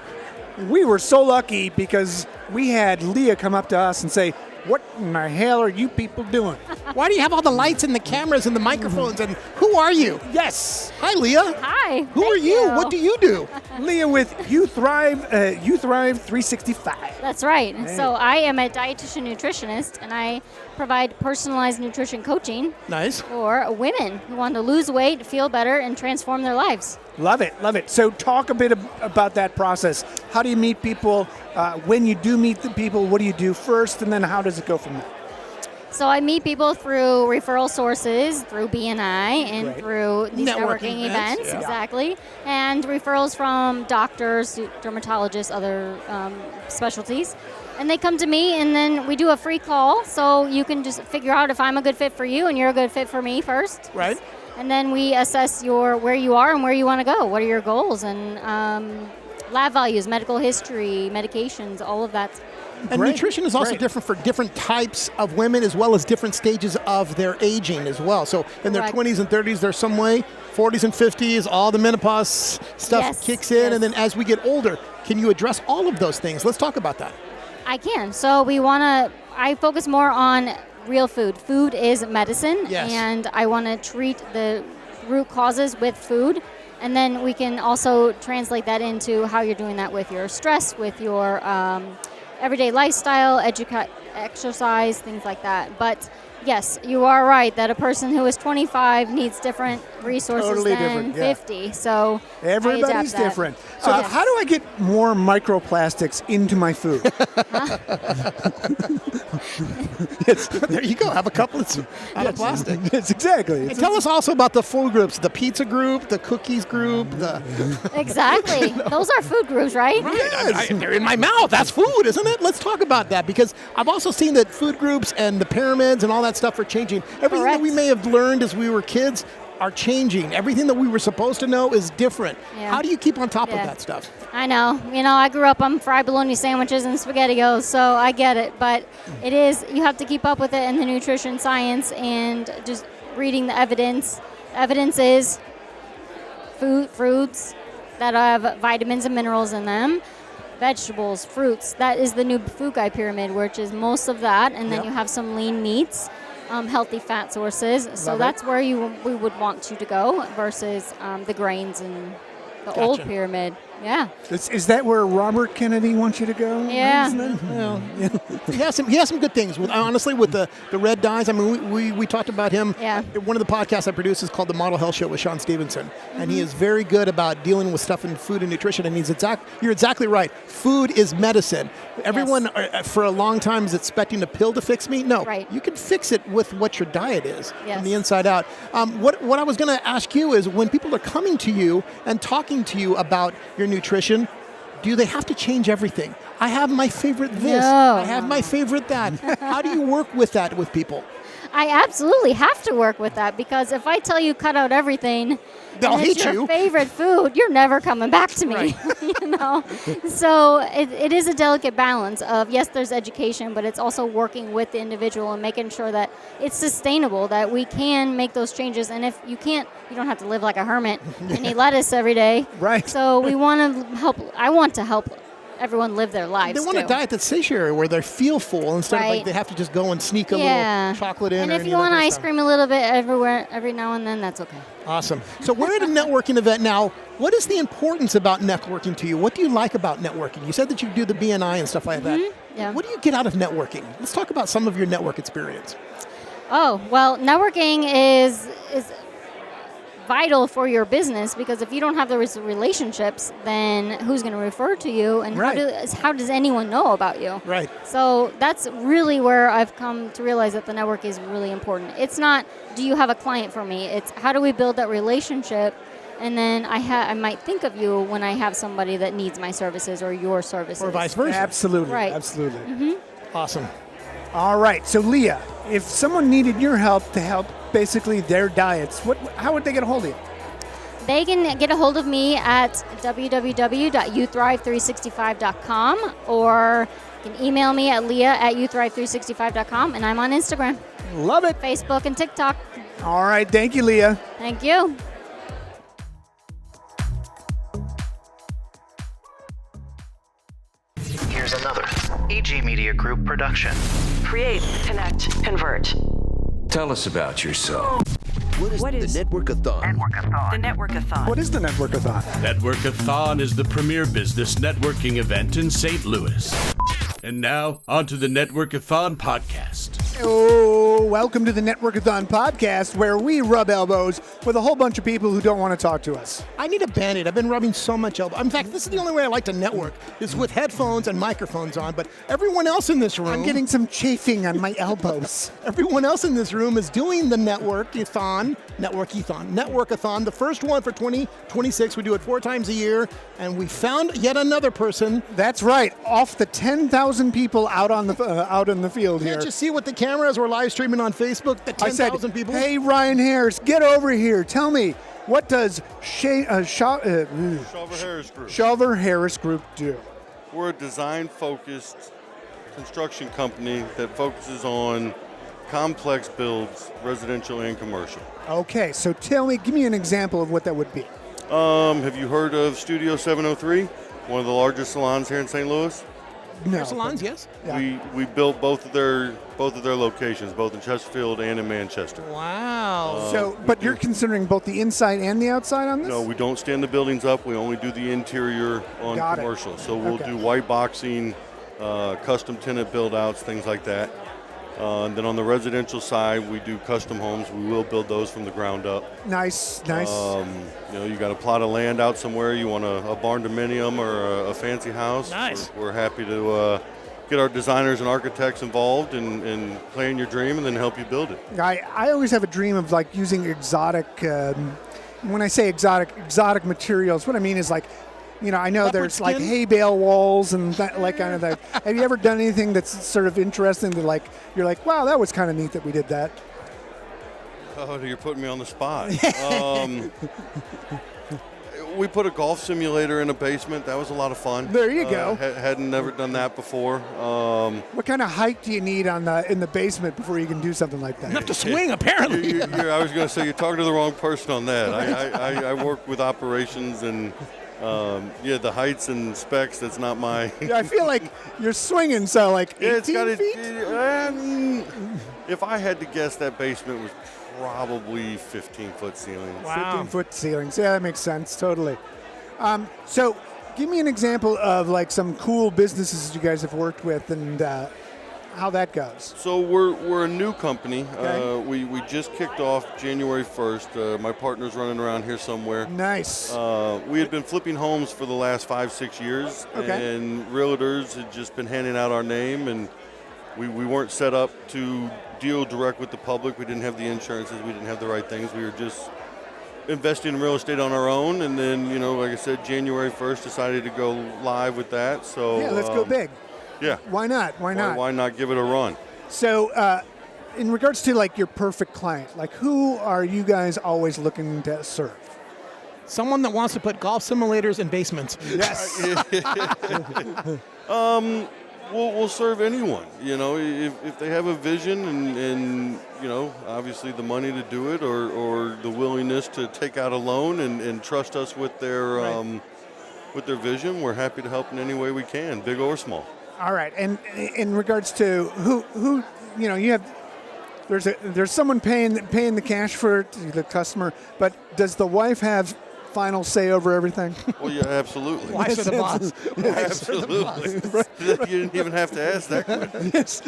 we were so lucky because we had Leah come up to us and say, what in the hell are you people doing? Why do you have all the lights and the cameras and the microphones? And who are you? Yes. Hi, Leah. Hi. Who are you? What do you do? Leah with You Thrive 365. That's right. So I am a dietitian nutritionist, and I provide personalized nutrition coaching Nice. for women who want to lose weight, feel better, and transform their lives. Love it. So talk a bit about that process. How do you meet people? When you do meet the people, what do you do first? And then how does it go from there? So I meet people through referral sources, through BNI, and Right. through these Networking networking events, events, yeah. exactly, and referrals from doctors, dermatologists, other specialties. And they come to me, and then we do a free call, so you can just figure out if I'm a good fit for you and you're a good fit for me first. Right. And then we assess where you are and where you want to go. What are your goals and lab values, medical history, medications, all of that. And Great. nutrition is also Great. different for different types of women as well as different stages of their aging as well. So in their Correct. 20s and 30s, they're some way, 40s and 50s, all the menopause stuff Yes, kicks in. yes. And then as we get older, can you address all of those things? Let's talk about that. I can. So I focus more on real food. Food is medicine. Yes. And I want to treat the root causes with food. And then we can also translate that into how you're doing that with your stress, with your everyday lifestyle, exercise, things like that. But yes, you are right that a person who is 25 needs different resources Totally than different, yeah. 50. So I Everybody's adapt that. different. So Yes. how do I get more microplastics into my food? Yes, there you go. Have a couple out of plastic. Yes, exactly. And tell us also about the food groups, the pizza group, the cookies group, the... Exactly. Those are food groups, right? They're in my mouth. That's food, isn't it? Let's talk about that, because I've also seen that food groups and the pyramids and all that stuff are changing. Everything that we may have learned as we were kids are changing. Everything that we were supposed to know is different. Yeah. How do you keep on top of Yeah. that stuff? I know. I grew up on fried bologna sandwiches and SpaghettiOs, so I get it. But it is, you have to keep up with it in the nutrition science and just reading the evidence. Evidence is fruits that have vitamins and minerals in them, vegetables, fruits. That is the new food guide pyramid, which is most of that. And then you have some lean meats, healthy fat sources. So that's where we would want you to go versus the grains and the old pyramid. Yeah. Is that where Robert Kennedy wants you to go? Yeah. Well, he has some good things. Honestly, with the red dyes, I mean, we talked about him. Yeah. One of the podcasts I produce is called The Model Health Show with Sean Stevenson. And he is very good about dealing with stuff in food and nutrition. And you're exactly right. Food is medicine. Everyone for a long time is expecting a pill to fix me. No, you can fix it with what your diet is from the inside out. What I was going to ask you is, when people are coming to you and talking to you about your nutrition, do they have to change everything? I have my favorite this. No, I have my favorite that. How do you work with that with people? I absolutely have to work with that, because if I tell you cut out everything, they'll and it's hate your you. favorite food, you're never coming back to me. So it is a delicate balance of, yes, there's education, but it's also working with the individual and making sure that it's sustainable, that we can make those changes. And if you can't, you don't have to live like a hermit and eat lettuce every day. Right. So we want to help. I want to help everyone live their lives. They want a diet that's satiary, where they feel full instead of like they have to just go and sneak a little chocolate in. And or if any you of that want kind of ice stuff. cream a little bit every now and then, that's okay. Awesome. So we're at a networking event now. What is the importance about networking to you? What do you like about networking? You said that you do the BNI and stuff like that. Yeah. What do you get out of networking? Let's talk about some of your network experience. Oh, well, networking is vital for your business, because if you don't have the relationships, then who's going to refer to you, and how does anyone know about you? Right. So that's really where I've come to realize that the network is really important. It's not, do you have a client for me? It's, how do we build that relationship? And then I might think of you when I have somebody that needs my services or your services. Or vice versa. Absolutely. Right. Absolutely. Mm-hmm. Awesome. All right. So, Leah, if someone needed your help to help basically their diets, how would they get a hold of you? They can get a hold of me at www.youthrive365.com, or you can email me at leah@youthrive365.com, and I'm on Instagram. Love it. Facebook and TikTok. All right. Thank you, Leah. Thank you. Here's another AG Media Group production. Create, connect, convert. Tell us about yourself. What is the Network-A-Thon? The Network-A-Thon. What is the Network-A-Thon? Network-A-Thon is the premier business networking event in St. Louis. And now, on to the Network-A-Thon podcast. Oh, welcome to the Network-A-Thon podcast, where we rub elbows with a whole bunch of people who don't want to talk to us. I need a Band-Aid. I've been rubbing so much elbow. In fact, this is the only way I like to network, is with headphones and microphones on. But everyone else in this room... I'm getting some chafing on my elbows. Everyone else in this room is doing the Network-A-Thon. Network-A-Thon. The first one for 2026. We do it 4 times a year. And we found yet another person. That's right. Off the 10,000 people out in the field here. Can't you see what the cameras were live streaming on Facebook? The 10,000 people. Hey, Ryan Harris, get over here. Tell me, what does Shelver Harris Group do? We're a design-focused construction company that focuses on complex builds, residential and commercial. Okay, so give me an example of what that would be. Have you heard of Studio 703? One of the largest salons here in St. Louis? No. Salons, yes. Yeah. We built both of their locations, both in Chesterfield and in Manchester. Wow. But you're considering both the inside and the outside on this? No, we don't stand the buildings up. We only do the interior on commercial. So we'll do white boxing, custom tenant build outs, things like that. And then on the residential side, we do custom homes. We will build those from the ground up. Nice. You got a plot of land out somewhere, you want a barn dominium or a fancy house. Nice. We're happy to get our designers and architects involved and plan your dream and then help you build it. I always have a dream of like using exotic. When I say exotic materials, what I mean is like, I know Leopard there's like skin? hay bale walls and that, like kind of that. Have you ever done anything that's sort of interesting that like you're like, wow, that was kind of neat that we did that? Oh, you're putting me on the spot. We put a golf simulator in a basement. That was a lot of fun. There you go. Hadn't never done that before. What kind of height do you need in the basement before you can do something like that? Enough to swing, apparently. I was going to say, you're talking to the wrong person on that. I work with operations and, the heights and specs, that's not my... I feel like you're swinging, so like 18 feet? If I had to guess, that basement was probably 15-foot ceilings. Wow. 15-foot ceilings. Yeah, that makes sense. Totally. So give me an example of like some cool businesses you guys have worked with and how that goes. So we're a new company. Okay. We just kicked off January 1st. My partner's running around here somewhere. Nice. We had been flipping homes for the last 5-6 years, Okay. and realtors had just been handing out our name, and we weren't set up to deal direct with the public. We didn't have the insurances. We didn't have the right things. We were just investing in real estate on our own, and then, like I said, January 1st decided to go live with that. So Yeah, let's go big. Yeah. Why not? Why not? Why not give it a run? So in regards to like your perfect client, like who are you guys always looking to serve? Someone that wants to put golf simulators in basements. Yes. We'll serve anyone. If they have a vision and obviously the money to do it, or the willingness to take out a loan and trust us with their vision, we're happy to help in any way we can, big or small. All right. And in regards to who you have, there's someone paying the cash for it, the customer, but does the wife have final say over everything? Well, yeah, absolutely. Wives are the boss. Absolutely. You didn't even have to ask that question. Yes.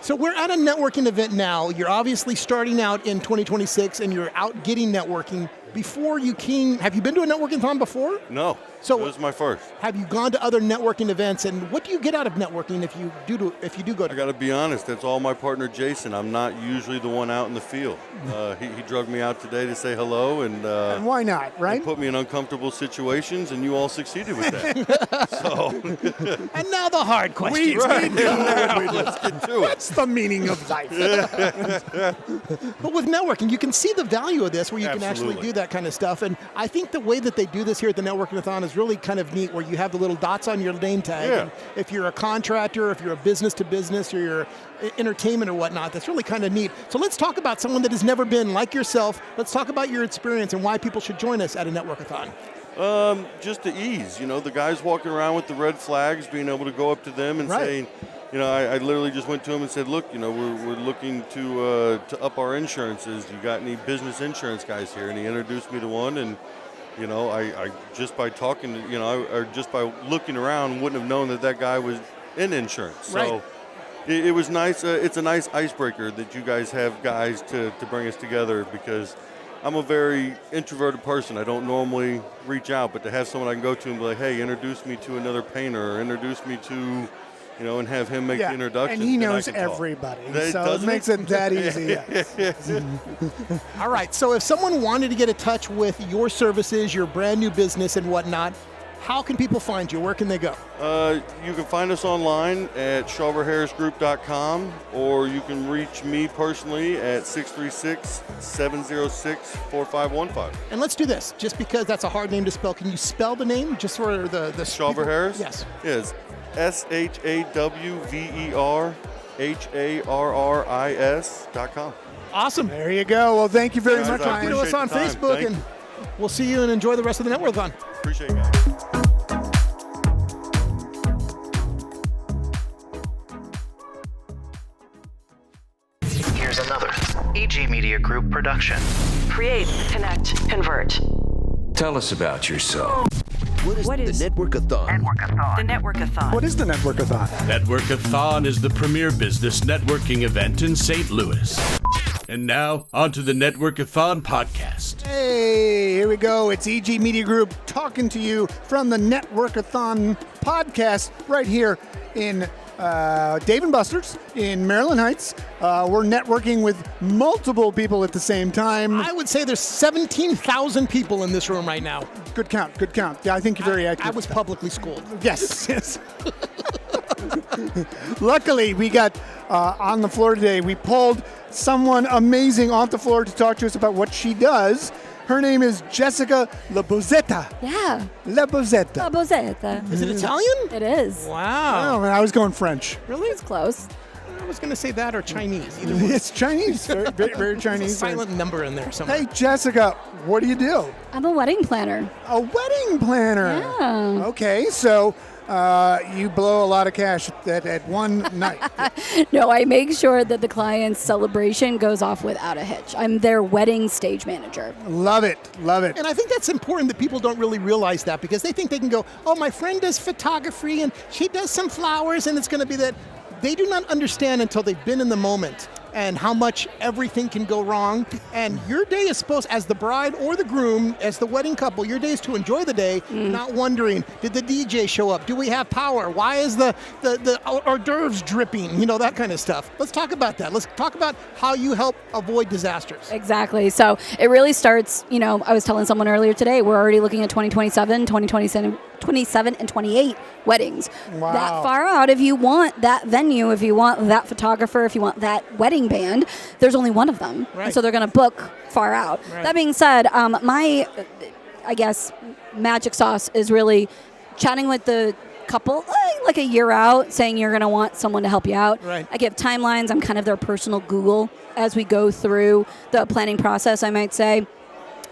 So we're at a networking event now. You're obviously starting out in 2026, and you're out getting networking. Before you came, have you been to a networking-thon before? No. So it was my first. Have you gone to other networking events, and what do you get out of networking if you do go to? I got to be honest. That's all my partner Jason. I'm not usually the one out in the field. He drugged me out today to say hello, and why not, right? Put me in uncomfortable situations, and you all succeeded with that. And now the hard question. Let's get to it. That's the meaning of life. But with networking, you can see the value of this, where you can actually Absolutely. do that kind of stuff. And I think the way that they do this here at the Network-A-Thon is really kind of neat, where you have the little dots on your name tag. Yeah. And if you're a contractor, if you're a business to business, or you're entertainment or whatnot, that's really kind of neat. So let's talk about someone that has never been like yourself. Let's talk about your experience and why people should join us at a Network-A-Thon. Just the ease. The guys walking around with the red flags, being able to go up to them and saying, I literally just went to him and said, look, we're looking to up our insurances. You got any business insurance guys here? And he introduced me to one, and I just by talking, or just by looking around, wouldn't have known that guy was in insurance. So it was nice. It's a nice icebreaker that you guys have guys to bring us together, because I'm a very introverted person. I don't normally reach out, but to have someone I can go to and be like, hey, introduce me to another painter, or introduce me to, and have him make the introduction. And he knows everybody, so it makes it that easy. Yes. All right, so if someone wanted to get in touch with your services, your brand new business and whatnot, how can people find you? Where can they go? You can find us online at ShaverHarrisGroup.com, or you can reach me personally at 636-706-4515. And let's do this. Just because that's a hard name to spell, can you spell the name just for the Shaver Harris? Yes. Yes. SHAWVERHARRIS.com. Awesome. There you go. Well, thank you very much. Talk to us on Facebook, and we'll see you and enjoy the rest of the Network-A-Thon. Appreciate it, guys. Here's another AG Media Group production. Create, connect, convert. Tell us about yourself. What is the Network-A-Thon? The Network-A-Thon. What is the Network-A-Thon? Network-A-Thon is the premier business networking event in St. Louis. And now, on to the Network-A-Thon podcast. Hey, here we go. It's EG Media Group talking to you from the Network-A-Thon podcast right here in Dave & Buster's in Maryland Heights. We're networking with multiple people at the same time. I would say there's 17,000 people in this room right now. Good count, good count. Yeah, I think you're very accurate. I was publicly schooled. Yes, yes. Luckily, we got on the floor today, we pulled someone amazing off the floor to talk to us about what she does. Her name is Jessica Labozetta. Yeah. Labozetta. Labozetta. Is it Italian? It is. Wow. Oh, man, I was going French. Really? It's close. I was going to say that or Chinese. Either way. It's Chinese. Very, very Chinese. There's a silent number in there somewhere. Hey, Jessica, what do you do? I'm a wedding planner. A wedding planner? Yeah. Okay, so you blow a lot of cash at one night. No, I make sure that the client's celebration goes off without a hitch. I'm their wedding stage manager. Love it. Love it. And I think that's important that people don't really realize that because they think they can go, oh, my friend does photography and she does some flowers and it's going to be that. They do not understand until they've been in the moment and how much everything can go wrong. And your day is supposed, as the bride or the groom, as the wedding couple, your day is to enjoy the day, not wondering, did the DJ show up? Do we have power? Why is the hors d'oeuvres dripping? You know, that kind of stuff. Let's talk about that. Let's talk about how you help avoid disasters. Exactly. So it really starts, you know, I was telling someone earlier today, we're already looking at 2027, 2027, and 28 weddings. Wow. That far out, if you want that venue, if you want that photographer, if you want that wedding band, there's only one of them. Right. And so they're going to book far out. Right. That being said, my, I guess, magic sauce is really chatting with the couple like a year out, saying you're going to want someone to help you out. Right. I give timelines. I'm kind of their personal Google as we go through the planning process, I might say.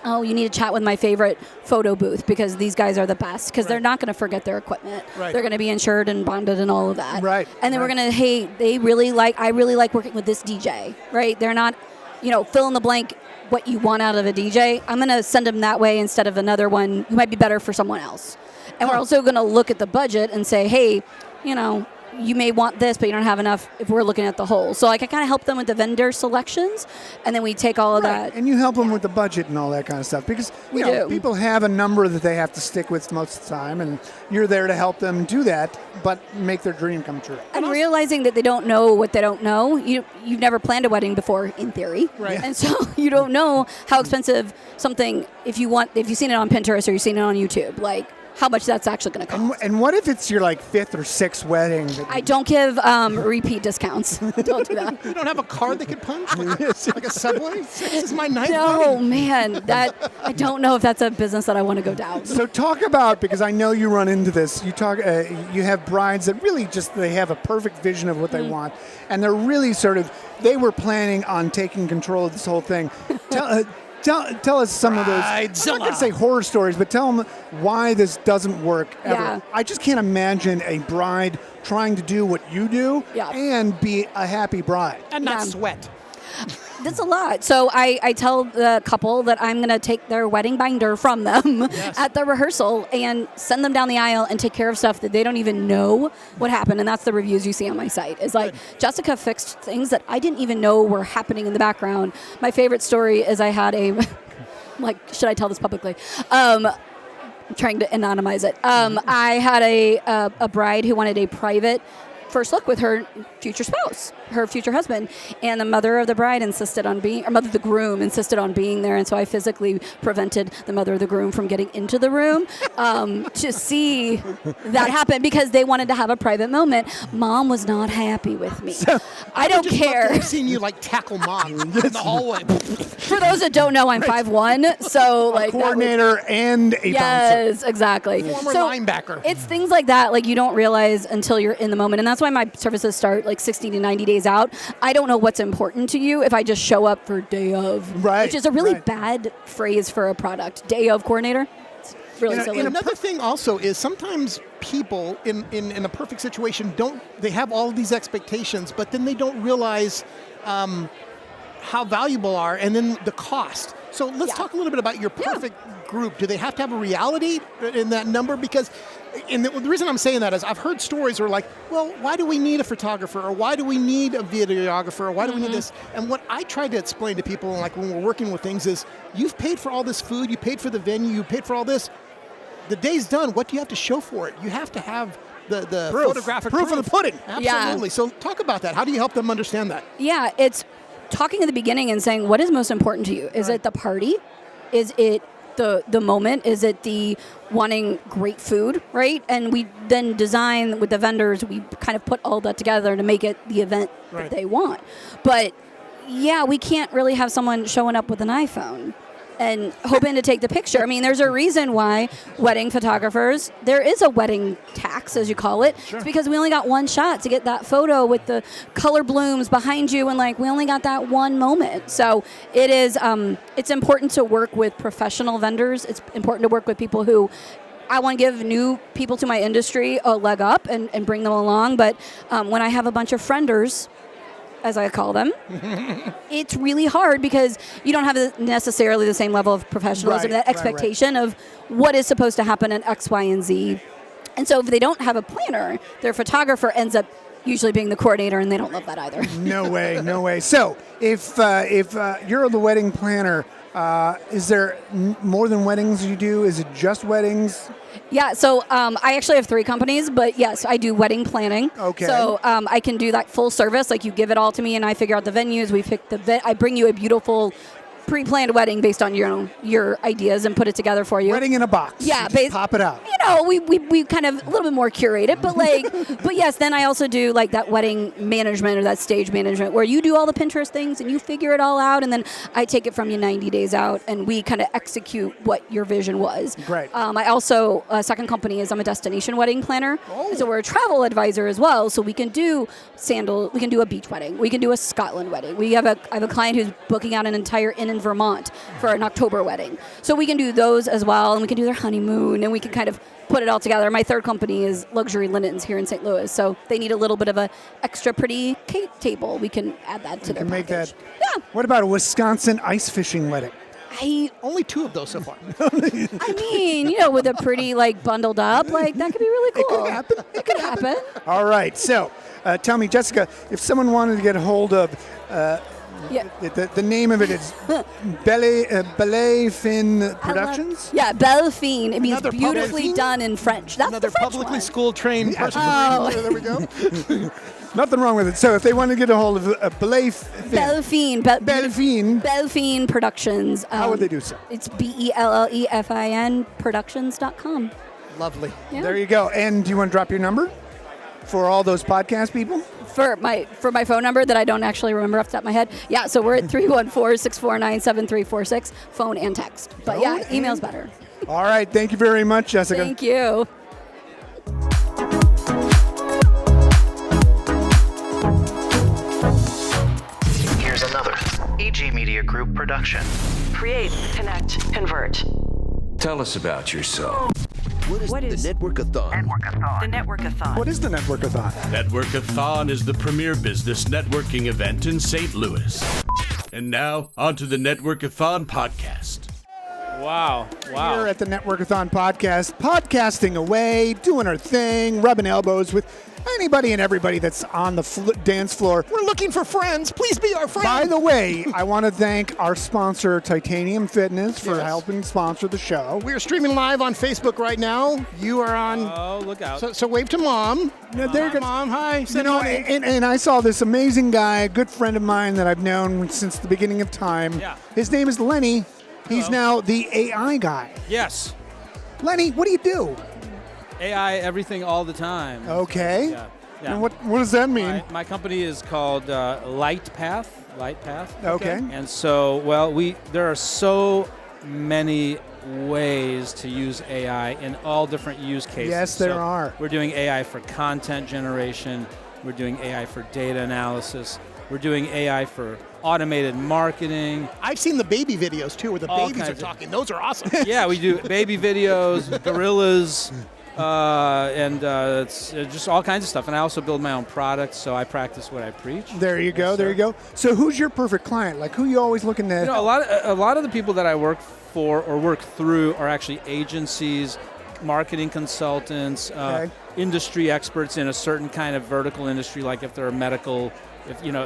Oh, you need to chat with my favorite photo booth because these guys are the best because they're not going to forget their equipment. Right. They're going to be insured and bonded and all of that. Right. And then we're going to, I really like working with this DJ, right? They're not, you know, fill in the blank what you want out of a DJ. I'm going to send them that way instead of another one who might be better for someone else. And we're also going to look at the budget and say, hey, you know, you may want this, but you don't have enough if we're looking at the whole. So like I kind of help them with the vendor selections, and then we take all of that. And you help them with the budget and all that kind of stuff because you know, people have a number that they have to stick with most of the time, and you're there to help them do that, but make their dream come true. And realizing that they don't know what they don't know. You've never planned a wedding before, in theory. Right. And so you don't know how expensive something, if you've seen it on Pinterest or you've seen it on YouTube, like how much that's actually going to cost. And what if it's your like fifth or sixth wedding? I don't give repeat discounts. Don't do that. You don't have a card they could punch? Like a Subway? This is my ninth No, wedding. man. I don't know if that's a business that I want to go down. So talk about, because I know you run into this, you have brides that really just, they have a perfect vision of what they want, and they're really they were planning on taking control of this whole thing. Tell us some of those, I'm not going to say horror stories, but tell them why this doesn't work ever. Yeah. I just can't imagine a bride trying to do what you do and be a happy bride. And not sweat. That's a lot. So I tell the couple that I'm going to take their wedding binder from them at the rehearsal and send them down the aisle and take care of stuff that they don't even know what happened. And that's the reviews you see on my site. Is like, Jessica fixed things that I didn't even know were happening in the background. My favorite story is I had should I tell this publicly? I'm trying to anonymize it. I had a bride who wanted a private first look with her future spouse, her future husband, and the mother of the bride mother of the groom insisted on being there, and so I physically prevented the mother of the groom from getting into the room to see that happen because they wanted to have a private moment. Mom was not happy with me. I don't care. I've seen you like tackle mom in the hallway. For those that don't know, I'm 5'1", so like coordinator and a bouncer. Yes, exactly. Former linebacker. It's things like that, like you don't realize until you're in the moment, and that's why my services start like 60 to 90 days out. I don't know what's important to you if I just show up for day of, which is a really bad phrase for a product. Day of coordinator. It's really silly. And another thing also is sometimes people in a perfect situation they have all of these expectations, but then they don't realize how valuable are and then the cost. So let's talk a little bit about your perfect group, do they have to have a reality in that number? Because the reason I'm saying that is I've heard stories where like, well, why do we need a photographer, or why do we need a videographer, or why do we need this? And what I try to explain to people, like when we're working with things, is you've paid for all this food, you paid for the venue, you paid for all this. The day's done. What do you have to show for it? You have to have the photographic proof of the pudding. Absolutely. Yeah. So talk about that. How do you help them understand that? Yeah, it's talking at the beginning and saying, what is most important to you? Is it the party? Is it the moment? Is it the wanting great food, right? And we then design with the vendors, we kind of put all that together to make it the event that they want. But yeah, we can't really have someone showing up with an iPhone and hoping to take the picture. I mean, there's a reason why wedding photographers, there is a wedding tax, as you call it. It's because we only got one shot to get that photo with the color blooms behind you, and like we only got that one moment. So it is, it's important to work with professional vendors. It's important to work with people who, I want to give new people to my industry a leg up and bring them along. But when I have a bunch of frienders, as I call them, it's really hard because you don't have necessarily the same level of professionalism, that expectation of what is supposed to happen in X, Y, and Z. And so if they don't have a planner, their photographer ends up usually being the coordinator, and they don't love that either. No way. So if you're the wedding planner, is there more than weddings you do? Is it just weddings? Yeah, so I actually have 3 companies, but yes, I do wedding planning. Okay. So I can do that full service, like you give it all to me and I figure out the venues, we pick I bring you a beautiful pre-planned wedding based on your ideas and put it together for you. Wedding in a box. Yeah, pop it out. You know, we kind of a little bit more curated, but but yes, then I also do like that wedding management or that stage management where you do all the Pinterest things and you figure it all out, and then I take it from you 90 days out and we kind of execute what your vision was. Great. I also, second company is I'm a destination wedding planner. Oh. So we're a travel advisor as well. So we can do we can do a beach wedding. We can do a Scotland wedding. I have a client who's booking out an entire inn in Vermont for an October wedding. So we can do those as well, and we can do their honeymoon, and we can kind of put it all together. My third company is Luxury Linens here in St. Louis, so they need a little bit of a extra pretty cake table. We can add that to their package. Make that. Yeah. What about a Wisconsin ice fishing wedding? Only 2 of those so far. I mean, with a pretty bundled up, that could be really cool. It could happen. All right. So, tell me, Jessica, if someone wanted to get a hold of the name of it is Belay Fin Productions? Belle Fine. It means Another beautifully done in French. That's another the French publicly one. school trained person. There we go. Nothing wrong with it. So if they want to get a hold of Belay Fin. Belle Fine Productions. How would they do so? It's BELLEFIN Productions.com. Lovely. Yeah. There you go. And do you want to drop your number for all those podcast people? For my phone number that I don't actually remember off the top of my head. Yeah, so we're at 314-649-7346, phone and text. But email's better. All right. Thank you very much, Jessica. Thank you. Here's another AG Media Group production. Create, connect, convert. Tell us about yourself. What is the Network-A-Thon? The Network-A-Thon. What is the Network-A-Thon? Network-A-Thon is the premier business networking event in St. Louis. And now, on to the Network-A-Thon podcast. Wow. Here at the Network-A-Thon podcast, podcasting away, doing our thing, rubbing elbows with anybody and everybody that's on the dance floor. We're looking for friends. Please be our friend. By the way, I want to thank our sponsor, Titanium Fitness, for helping sponsor the show. We are streaming live on Facebook right now. You are on. Oh, look out. So wave to Mom. Mom, hi. And I saw this amazing guy, a good friend of mine that I've known since the beginning of time. Yeah. His name is Lenny. He's now the AI guy. Yes. Lenny, what do you do? AI, everything, all the time. Okay. Yeah. And what does that mean? My company is called LightPath. Okay. And so, there are so many ways to use AI in all different use cases. Yes, there are. We're doing AI for content generation. We're doing AI for data analysis. We're doing AI for automated marketing. I've seen the baby videos too, where the babies are talking. Those are awesome. Yeah, we do baby videos, gorillas, and it's just all kinds of stuff. And I also build my own products, so I practice what I preach. There you go. There you go. So who's your perfect client? Like, who you always looking at? A lot of the people that I work for or work through are actually agencies, marketing consultants, industry experts in a certain kind of vertical industry, like if they're a medical,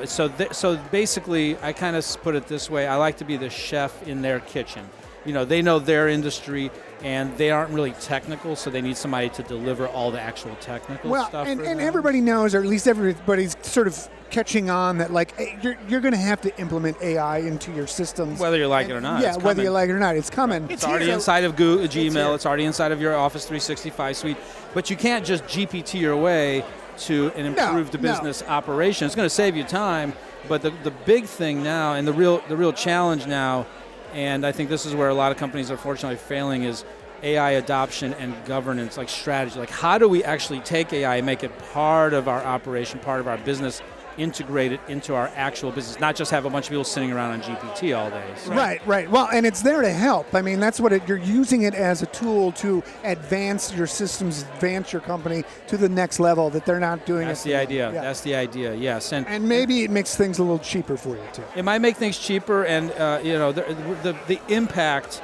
so basically I kind of put it this way, I like to be the chef in their kitchen. They know their industry and they aren't really technical, so they need somebody to deliver all the actual technical stuff. And everybody knows, or at least everybody's sort of catching on that, like, you're going to have to implement AI into your systems. Whether you like it or not. Yeah, whether you like it or not, it's coming. It's already inside of Google, Gmail, it's already inside of your Office 365 suite, but you can't just GPT your way to an improved business operation. It's going to save you time, but the big thing now, and the real challenge now, and I think this is where a lot of companies are fortunately failing, is AI adoption and governance, like strategy. Like, how do we actually take AI and make it part of our operation, part of our business, integrate it into our actual business, not just have a bunch of people sitting around on GPT all day. So. Right. Well, and it's there to help. I mean, that's what you're using it as a tool to advance your systems, advance your company to the next level that they're not doing. That's the idea. Yeah. That's the idea. Yes, and maybe it makes things a little cheaper for you too. It might make things cheaper, and the impact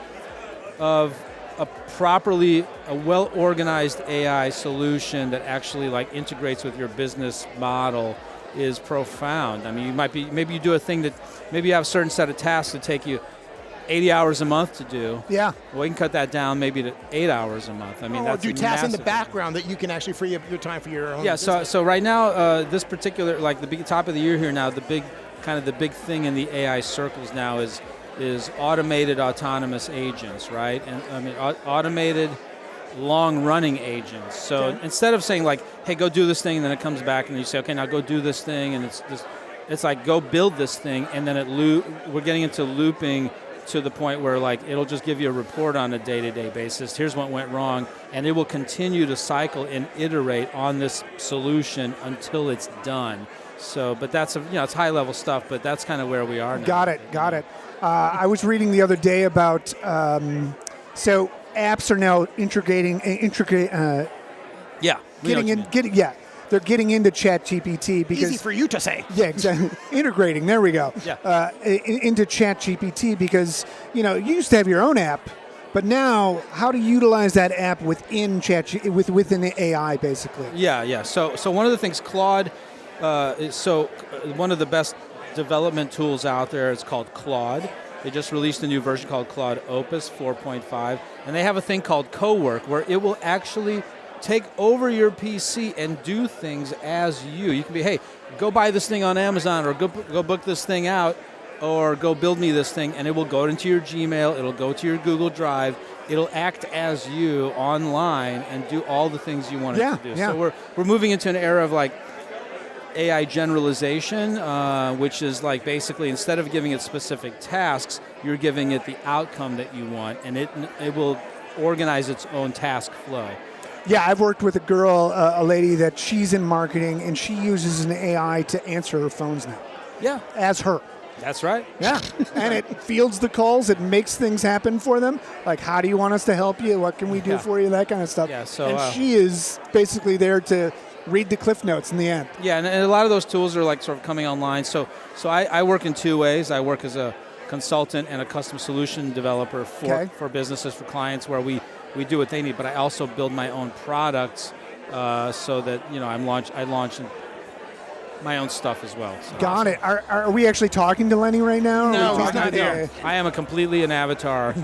of a well-organized AI solution that actually integrates with your business model is profound. I mean, maybe you do a thing that maybe you have a certain set of tasks that take you 80 hours a month to do. Yeah. Well, we can cut that down maybe to 8 hours a month. I mean, that's do tasks in the background that you can actually free up your time for your own. Yeah. business. So right now, this particular the big top of the year here now, the big thing in the AI circles now is automated autonomous agents, right? And I mean, automated long-running agents. So instead of saying hey, go do this thing, and then it comes back, and you say, okay, now go do this thing, and it's like, go build this thing, and then we're getting into looping to the point where it'll just give you a report on a day-to-day basis. Here's what went wrong, and it will continue to cycle and iterate on this solution until it's done. So, but that's it's high-level stuff, but that's kind of where we are now. Got it. I was reading the other day about so apps are now they're getting into ChatGPT because easy for you to say. Yeah, exactly. Integrating. There we go. Yeah. Into ChatGPT because you used to have your own app, but now how to utilize that app within within the AI basically. Yeah. So one of the things Claude, one of the best development tools out there is called Claude. They just released a new version called Claude Opus 4.5, and they have a thing called Co-work where it will actually take over your PC and do things as you. You can be, hey, go buy this thing on Amazon, or go book this thing out, or go build me this thing, and it will go into your Gmail, it'll go to your Google Drive, it'll act as you online and do all the things you want it to do. Yeah. So we're moving into an era of AI generalization, which is basically instead of giving it specific tasks, you're giving it the outcome that you want, and it will organize its own task flow. Yeah, I've worked with a lady that she's in marketing, and she uses an AI to answer her phones now. Yeah. As her. That's right. Yeah, and it fields the calls, it makes things happen for them, like how do you want us to help you, what can we do for you, that kind of stuff. Yeah, so, and she is basically there to read the cliff notes in the end. Yeah, and a lot of those tools are sort of coming online. So I work in two ways. I work as a consultant and a custom solution developer for businesses, for clients, where we do what they need. But I also build my own products so that I launch my own stuff as well. So Got it. Are we actually talking to Lenny right now? No, he's not here. I am completely an avatar.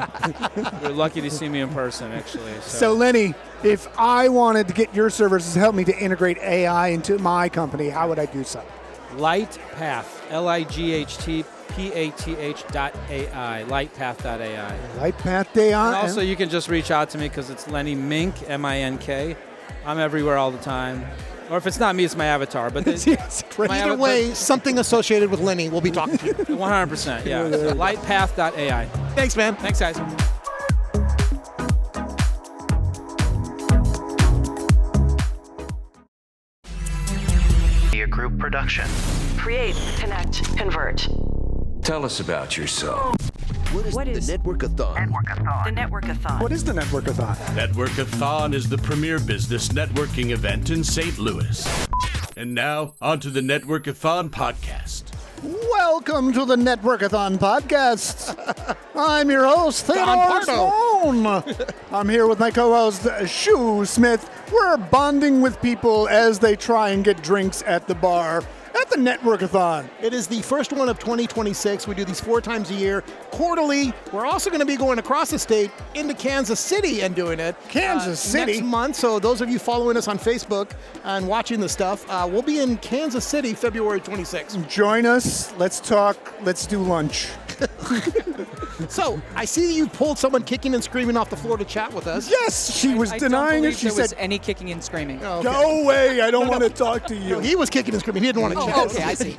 You're lucky to see me in person, actually. So Lenny, if I wanted to get your services to help me to integrate AI into my company, how would I do so? Lightpath, LIGHTPATH.ai, lightpath.ai. Lightpath.ai. And also, you can just reach out to me because it's Lenny Mink, M-I-N-K. I'm everywhere all the time. Or if it's not me, it's my avatar. But either way, something associated with Lenny will be talking to you. 100%, yeah. So lightpath.ai. Thanks, man. Thanks, guys. Media Group production. Create, connect, convert. Tell us about yourself. What is the Network-A-Thon? The Network-A-Thon. What is the Network-A-Thon? Network-A-Thon is the premier business networking event in St. Louis. And now, on to the Network-A-Thon podcast. Welcome to the Network-A-Thon podcast. I'm your host, Theodore Sloan. I'm here with my co-host, Shu Smith. We're bonding with people as they try and get drinks at the bar at the Network-A-Thon. It is the first one of 2026. We do these 4 times a year, quarterly. We're also going to be going across the state into Kansas City and doing it. Kansas City? Next month. So those of you following us on Facebook and watching the stuff, we'll be in Kansas City, February 26th. Join us. Let's talk. Let's do lunch. So, I see that you pulled someone kicking and screaming off the floor to chat with us. Yes, she was denying it. She there was said, any kicking and screaming. Oh, okay. "Go away! I don't want to talk to you." No, he was kicking and screaming. He didn't want to chat. Oh, okay, I see.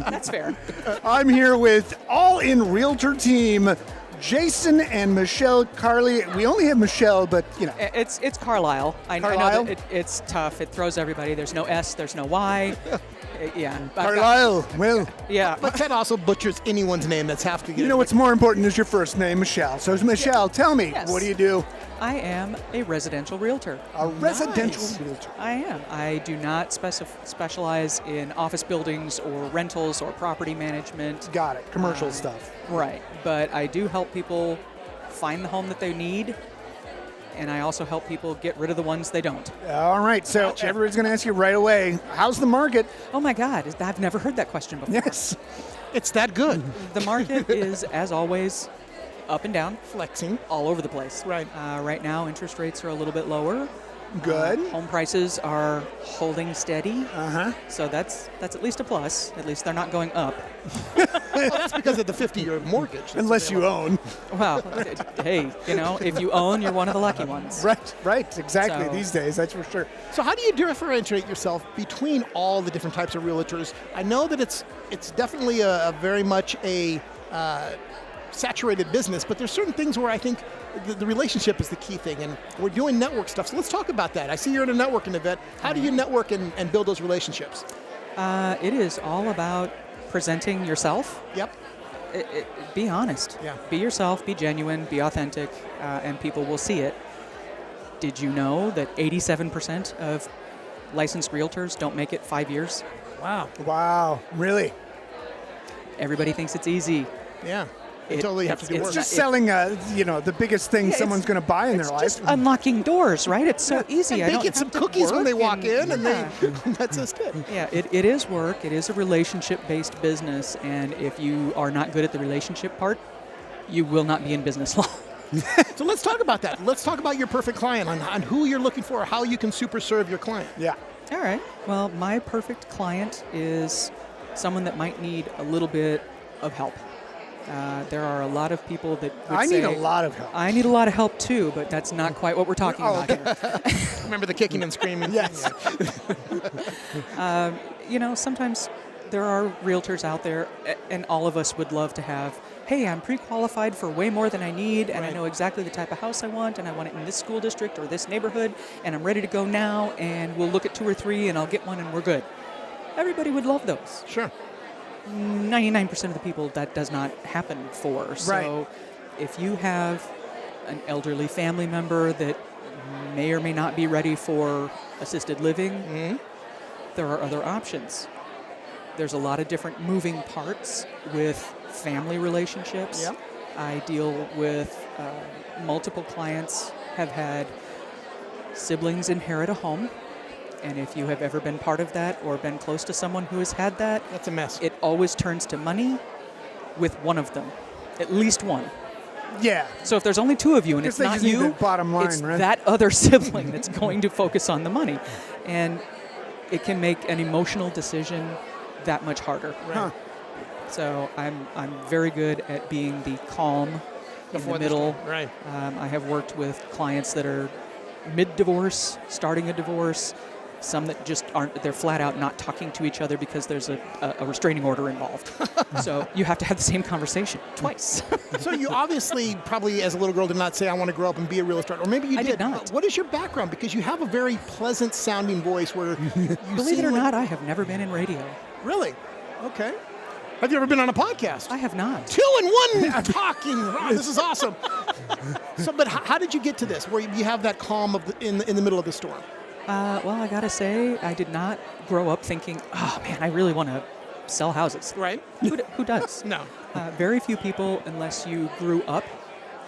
That's fair. I'm here with all-in realtor team, Jason and Michelle Carley. We only have Michelle, but you know. It's Carlisle. I know that it's tough. It throws everybody. There's no S. There's no Y. Yeah. Carlisle. Well. Yeah. But that also butchers anyone's name that's have to get. You know what's more important is your first name, Michelle. So Michelle, tell me, what do you do? I am a residential realtor. A residential realtor. I am. I do not specialize in office buildings or rentals or property management. Got it. Commercial stuff. Right. But I do help people find the home that they need, and I also help people get rid of the ones they don't. All right. So everybody's going to ask you right away, how's the market? Oh, my God. I've never heard that question before. Yes. It's that good. The market is, as always, up and down, flexing all over the place. Right. Right now, interest rates are a little bit lower. Good. Home prices are holding steady. So that's at least a plus. At least they're not going up. Well, that's because of the 50-year mortgage. Unless you own. Well, hey, if you own, you're one of the lucky ones. Right. Exactly. So, these days, that's for sure. So how do you differentiate yourself between all the different types of realtors? I know that it's definitely a very much a saturated business, but there's certain things where I think the relationship is the key thing, and we're doing network stuff. So let's talk about that. I see you're at a networking event. How do you network and build those relationships? It is all about presenting yourself. Yep. Be honest. Yeah. Be yourself, be genuine, be authentic, and people will see it. Did you know that 87% of licensed realtors don't make it 5 years? Wow. Really? Everybody thinks it's easy. Yeah. Totally have to do work. It's just selling, the biggest thing someone's going to buy in their life. It's just unlocking doors, right? It's so easy. And they get some cookies when they walk in, and that's just it. Yeah, it is work. It is a relationship-based business, and if you are not good at the relationship part, you will not be in business long. So let's talk about that. Let's talk about your perfect client, on who you're looking for, how you can super serve your client. Yeah. All right. Well, my perfect client is someone that might need a little bit of help. There are a lot of people that would need a lot of help. I need a lot of help too, but that's not quite what we're talking about here. Remember the kicking and screaming? Yes. Sometimes there are realtors out there, and all of us would love to have, hey, I'm pre-qualified for way more than I need, and I know exactly the type of house I want, and I want it in this school district or this neighborhood, and I'm ready to go now, and we'll look at 2 or 3, and I'll get one, and we're good. Everybody would love those. Sure. 99% of the people that does not happen for. So if you have an elderly family member that may or may not be ready for assisted living, there are other options. There's a lot of different moving parts with family relationships. Yep. I deal with multiple clients have had siblings inherit a home. And if you have ever been part of that or been close to someone who has had that, that's a mess. It always turns to money with one of them, at least one. Yeah. So if there's only 2 of you and it's not you, bottom line, it's right? that other sibling that's going to focus on the money. And it can make an emotional decision that much harder. Right. So I'm very good at being the calm in the middle. Right. I have worked with clients that are mid-divorce, starting a divorce, some that just aren't, they're flat out not talking to each other because there's a restraining order involved. So you have to have the same conversation twice. So you obviously probably as a little girl did not say, I want to grow up and be a real estate, or maybe you did. I did not. What is your background? Because you have a very pleasant sounding voice where you Believe it or not, I have never been in radio. Really? Okay. Have you ever been on a podcast? I have not. 2 in 1 talking. Wow, this is awesome. So, but how did you get to this, where you have that calm in the middle of the storm? Well, I gotta say, I did not grow up thinking, oh man, I really want to sell houses. Right. Who does? No. Very few people, unless you grew up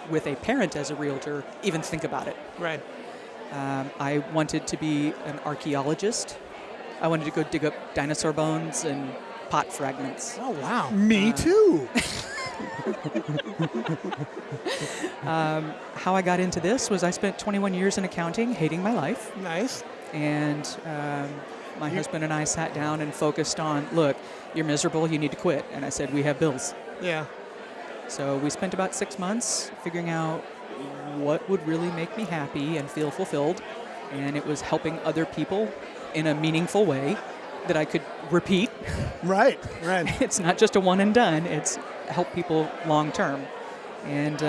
with a parent as a realtor, even think about it. Right. I wanted to be an archaeologist. I wanted to go dig up dinosaur bones and pot fragments. Oh, wow. Me too. How I got into this was I spent 21 years in accounting, hating my life. Nice. And my husband and I sat down and focused on, look, you're miserable, you need to quit. And I said, we have bills. Yeah. So we spent about 6 months figuring out what would really make me happy and feel fulfilled. And it was helping other people in a meaningful way that I could repeat. Right. It's not just a one and done, it's help people long term. And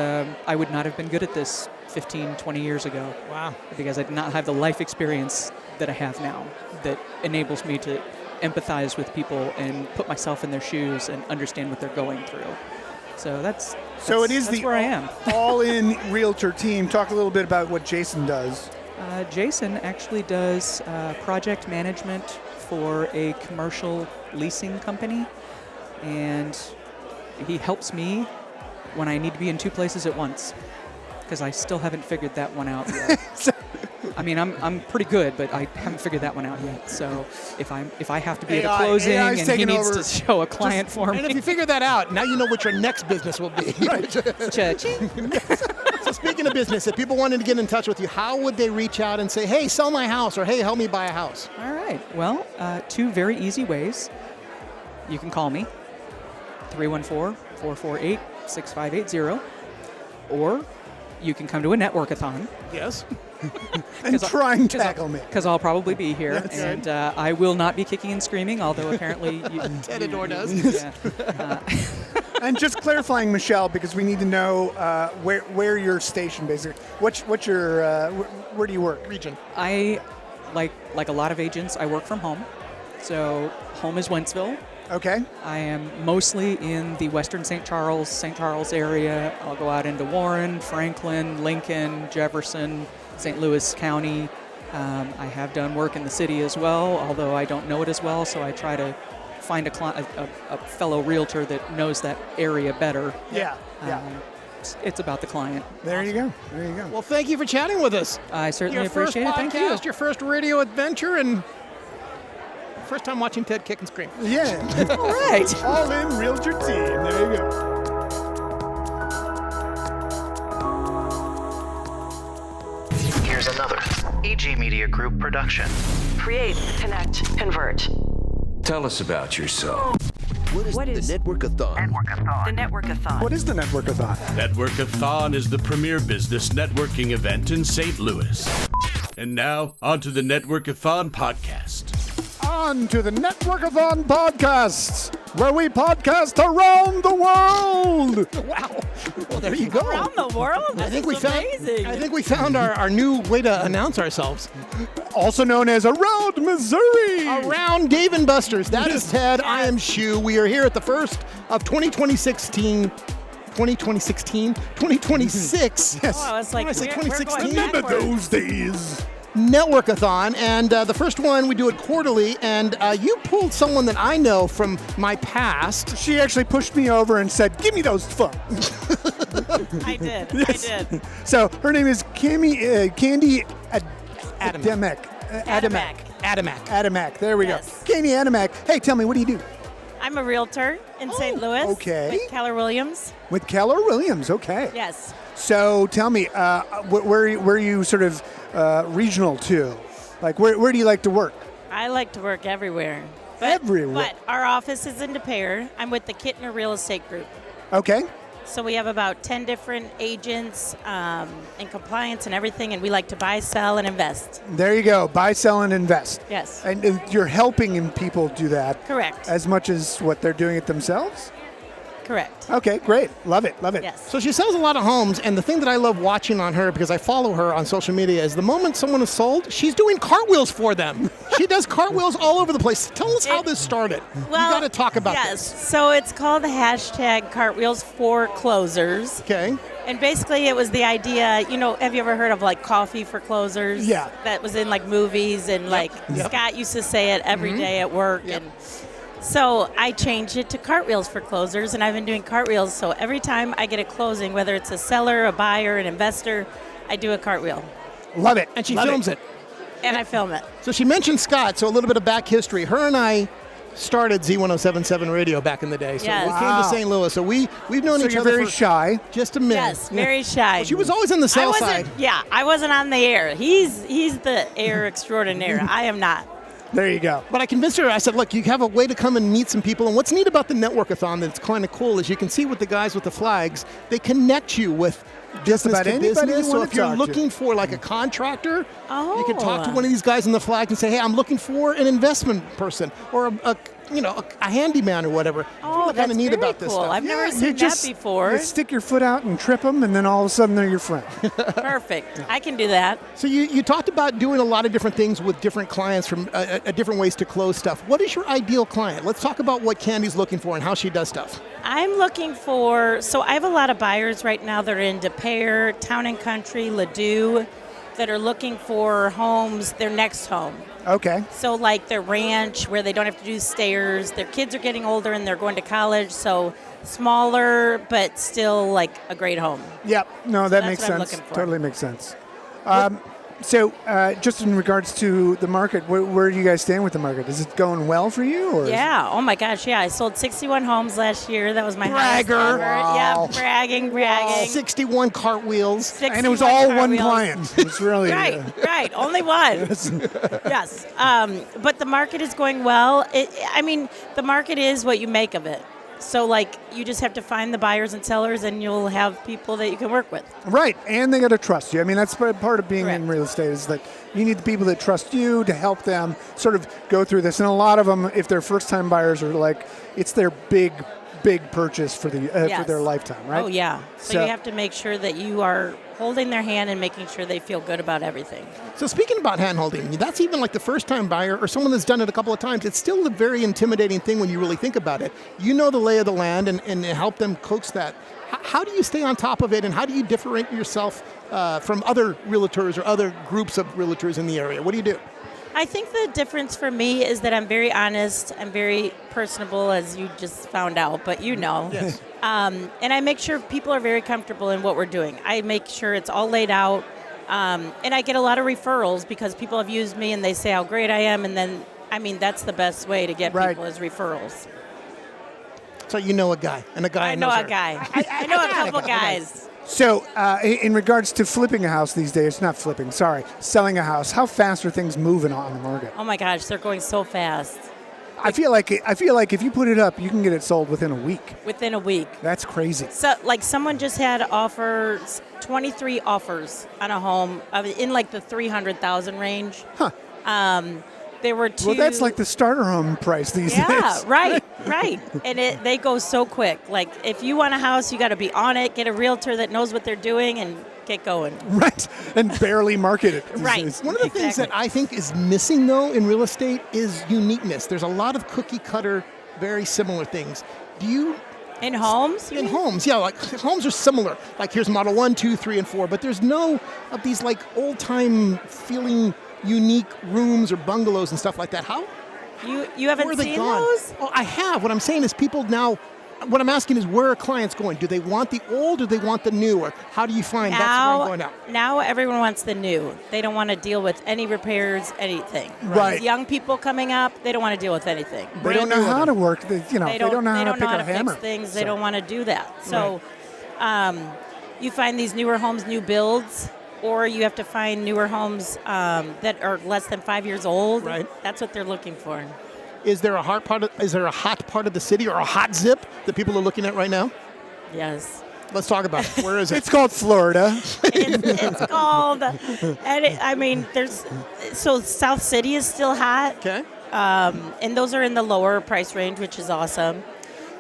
I would not have been good at this 15, 20 years ago. Wow. Because I did not have the life experience that I have now that enables me to empathize with people and put myself in their shoes and understand what they're going through. So that's So it is that's the where I am. all-in realtor team. Talk a little bit about what Jason does. Jason actually does project management for a commercial leasing company, and he helps me when I need to be in two places at once, because I still haven't figured that one out yet. I mean, I'm pretty good, but I haven't figured that one out yit. So if I have to be at a closing and he needs to show a client for me. And if you figure that out, now you know what your next business will be. Cha-ching. So speaking of business, if people wanted to get in touch with you, how would they reach out and say, hey, sell my house, or hey, help me buy a house? All right. Well, two very easy ways. You can call me, 314-448-6580, or you can come to a Network-A-Thon. Yes. And try and tackle me. Because I'll probably be here. That's and I will not be kicking and screaming, although apparently Tedador does. Yeah. And just clarifying, Michelle, because we need to know where you're stationed, basically. What's your where do you work? Region. I, like a lot of agents, I work from home. So home is Wentzville. Okay. I am mostly in the western St. Charles area. I'll go out into Warren, Franklin, Lincoln, Jefferson, St. Louis County. I have done work in the city as well, although I don't know it as well, so I try to find a fellow realtor that knows that area better. Yeah. It's about the client. There you go. Well, thank you for chatting with us. I certainly Your first appreciate it. Thank you. podcast, your first radio adventure, and first time watching Ted kick and scream. Yeah. All right. All-in realtor team. There you go. Here's another AG Media Group production. Create, connect, convert. Tell us about yourself. What is the Network-A-Thon? The Network-A-Thon. What is the Network-A-Thon? Network-A-Thon is the premier business networking event in St. Louis. And now, on to the Network-A-Thon podcast. On to the Network-A-Thon podcast, where we podcast around the world. Wow. Well, there you go. Around the world? I think we amazing. I think we found our new way to announce ourselves. Also known as Around Missouri. Around Dave and Buster's. That is Ted. I am Shu. We are here at the first of 2026. Yes. Oh, it's like I said we're 2016. going Remember backwards. those days. Network-A-Thon, and the first one we do it quarterly, and you pulled someone that I know from my past. She actually pushed me over and said, give me those phones. I did. Yes. I did. So her name is Candy Adamak. Adamak. There we Yes. go. Candy Adamak. Hey, tell me, what do you do? I'm a realtor in St. Louis. okay. With Keller Williams. With Keller Williams. Okay. Yes. So tell me, where are you sort of regional to? Like, where do you like to work? I like to work everywhere. Everywhere. But our office is in De Pere. I'm with the Kittner Real Estate Group. Okay. So we have about 10 different agents in compliance and everything, and we like to buy, sell, and invest. There you go. Buy, sell, and invest. Yes. And you're helping people do that. Correct. As much as what they're doing it themselves? Correct. Okay, great. Love it. Yes. So she sells a lot of homes, and the thing that I love watching on her, because I follow her on social media, is the moment someone is sold, she's doing cartwheels for them. She does cartwheels all over the place. Tell us how this started. Well, you got to talk about yes. this. So it's called the hashtag Cartwheels for Closers. Okay. And basically it was the idea, have you ever heard of like coffee for closers? Yeah. That was in like movies and like Yep. Scott used to say it every day at work. Yep. And So I changed it to cartwheels for closers, and I've been doing cartwheels. So every time I get a closing, whether it's a seller, a buyer, an investor, I do a cartwheel. Love it. And she Love films it. And I film it. So she mentioned Scott, so a little bit of back history. Her and I started Z1077 Radio back in the day. So Yes. we came to St. Louis. So we've known So each you're other very for shy. just a minute. Yes, very shy. Well, she was always on the sales side. Yeah, I wasn't on the air. He's the air extraordinaire. I am not. There you go. But I convinced her, I said, look, you have a way to come and meet some people. And what's neat about the Network-A-Thon that's kind of cool is you can see with the guys with the flags, they connect you with business about to anybody business. you So wanna if you're talk to. looking for like a contractor, you can talk to Oh. one of these guys on the flag and say, hey, I'm looking for an investment person or a handyman or whatever. Oh, kind that's of neat very about this cool. stuff. I've never You seen just that before. You stick your foot out and trip them, and then all of a sudden they're your friend. Perfect. I can do that. So you talked about doing a lot of different things with different clients from different ways to close stuff. What is your ideal client? Let's talk about what Candy's looking for and how she does stuff. I'm looking for, so I have a lot of buyers right now that are in De Pere, Town and Country, Ladue, that are looking for homes, their next home. Okay. So like their ranch where they don't have to do stairs. Their kids are getting older and they're going to college, so smaller but still like a great home. Yep. No, that that's makes what I'm sense. looking for. Totally makes sense. So, just in regards to the market, where do you guys stand with the market? Is it going well for you? Or Yeah. Oh my gosh. Yeah. I sold 61 homes last year. That was my highest Bragger. ever. Wow. Yeah. Bragging. 61 cartwheels. and it was all one cartwheels. client. It's really Right. Only one. Yes. But the market is going well. The market is what you make of it. So, like, you just have to find the buyers and sellers, and you'll have people that you can work with. Right, and they got to trust you. I mean, that's part of being in real estate is that you need the people that trust you to help them sort of go through this. And a lot of them, if they're first-time buyers, are like, it's their big purchase for their lifetime, right? Oh, yeah. So you have to make sure that you are holding their hand and making sure they feel good about everything. So speaking about hand-holding, that's even like the first-time buyer or someone that's done it a couple of times. It's still a very intimidating thing when you really think about it. You know the lay of the land and help them coax that. How do you stay on top of it, and how do you differentiate yourself from other realtors or other groups of realtors in the area? What do you do? I think the difference for me is that I'm very honest. I'm very personable, as you just found out, but you know. Yes. And I make sure people are very comfortable in what we're doing. I make sure it's all laid out. And I get a lot of referrals because people have used me and they say how great I am. And then, that's the best way to get people is referrals. So you know a guy, and a guy I know knows a her. guy. I know a couple guys. So, in regards to flipping a house these days, selling a house, how fast are things moving on the market? Oh my gosh, they're going so fast. I feel like if you put it up, you can get it sold within a week. Within a week. That's crazy. So, like, someone just had 23 offers on a home in like the 300,000 range. Huh. There were two. Well, that's like the starter home price these days. Yeah, right. And they go so quick. Like, if you want a house, you got to be on it, get a realtor that knows what they're doing, and get going. Right, and barely market it. Right. One of the things that I think is missing, though, in real estate is uniqueness. There's a lot of cookie-cutter, very similar things. Do you... In homes? In homes, yeah. Like, homes are similar. Like, here's model 1, 2, 3, and 4. But there's no of these, like, old-time feeling unique rooms or bungalows and stuff like that. How? You haven't where are they seen gone? those? Well, I have. What I'm saying is people now... What I'm asking is, where are clients going? Do they want the old or do they want the new? Or how do you find that's where I'm going now? Now everyone wants the new. They don't want to deal with any repairs, anything. Right. Young people coming up, they don't want to deal with anything. They don't know how to work. They don't know how to pick a hammer. Fix things. They don't want to do that. So you find these newer homes, new builds, or you have to find newer homes that are less than 5 years old. Right. That's what they're looking for. Is there a hot part of the city or a hot zip that people are looking at right now? Yes. Let's talk about it. Where is it? It's called Florida. It's called, so South City is still hot. Okay. And those are in the lower price range, which is awesome.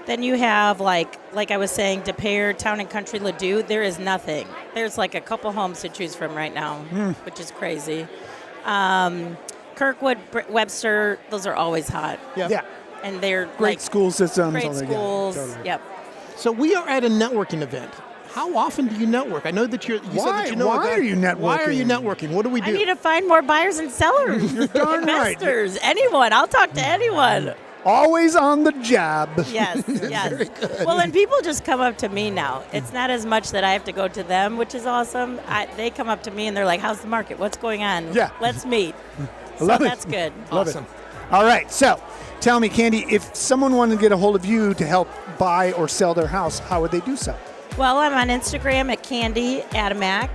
Then you have, like I was saying, De Pere, Town and Country, Ladue. There is nothing. There's like a couple homes to choose from right now, which is crazy. Kirkwood, Webster, those are always hot. Yeah. And they're Great school systems. Great all that, schools. totally. Yep. So we are at a networking event. How often do you network? I know that you said that you know a Why guy. are you networking? Why are you networking? What do we do? I need to find more buyers and sellers. You're darn right. Investors. Anyone. I'll talk to anyone. Always on the job. Yes, yes. Well, and people just come up to me now. It's not as much that I have to go to them, which is awesome. They come up to me and they're like, how's the market? What's going on? Yeah. Let's meet. So Love it. that's good. Love it. All right, so tell me, Candy, if someone wanted to get a hold of you to help buy or sell their house, how would they do so? Well, I'm on Instagram at Candy Adamac,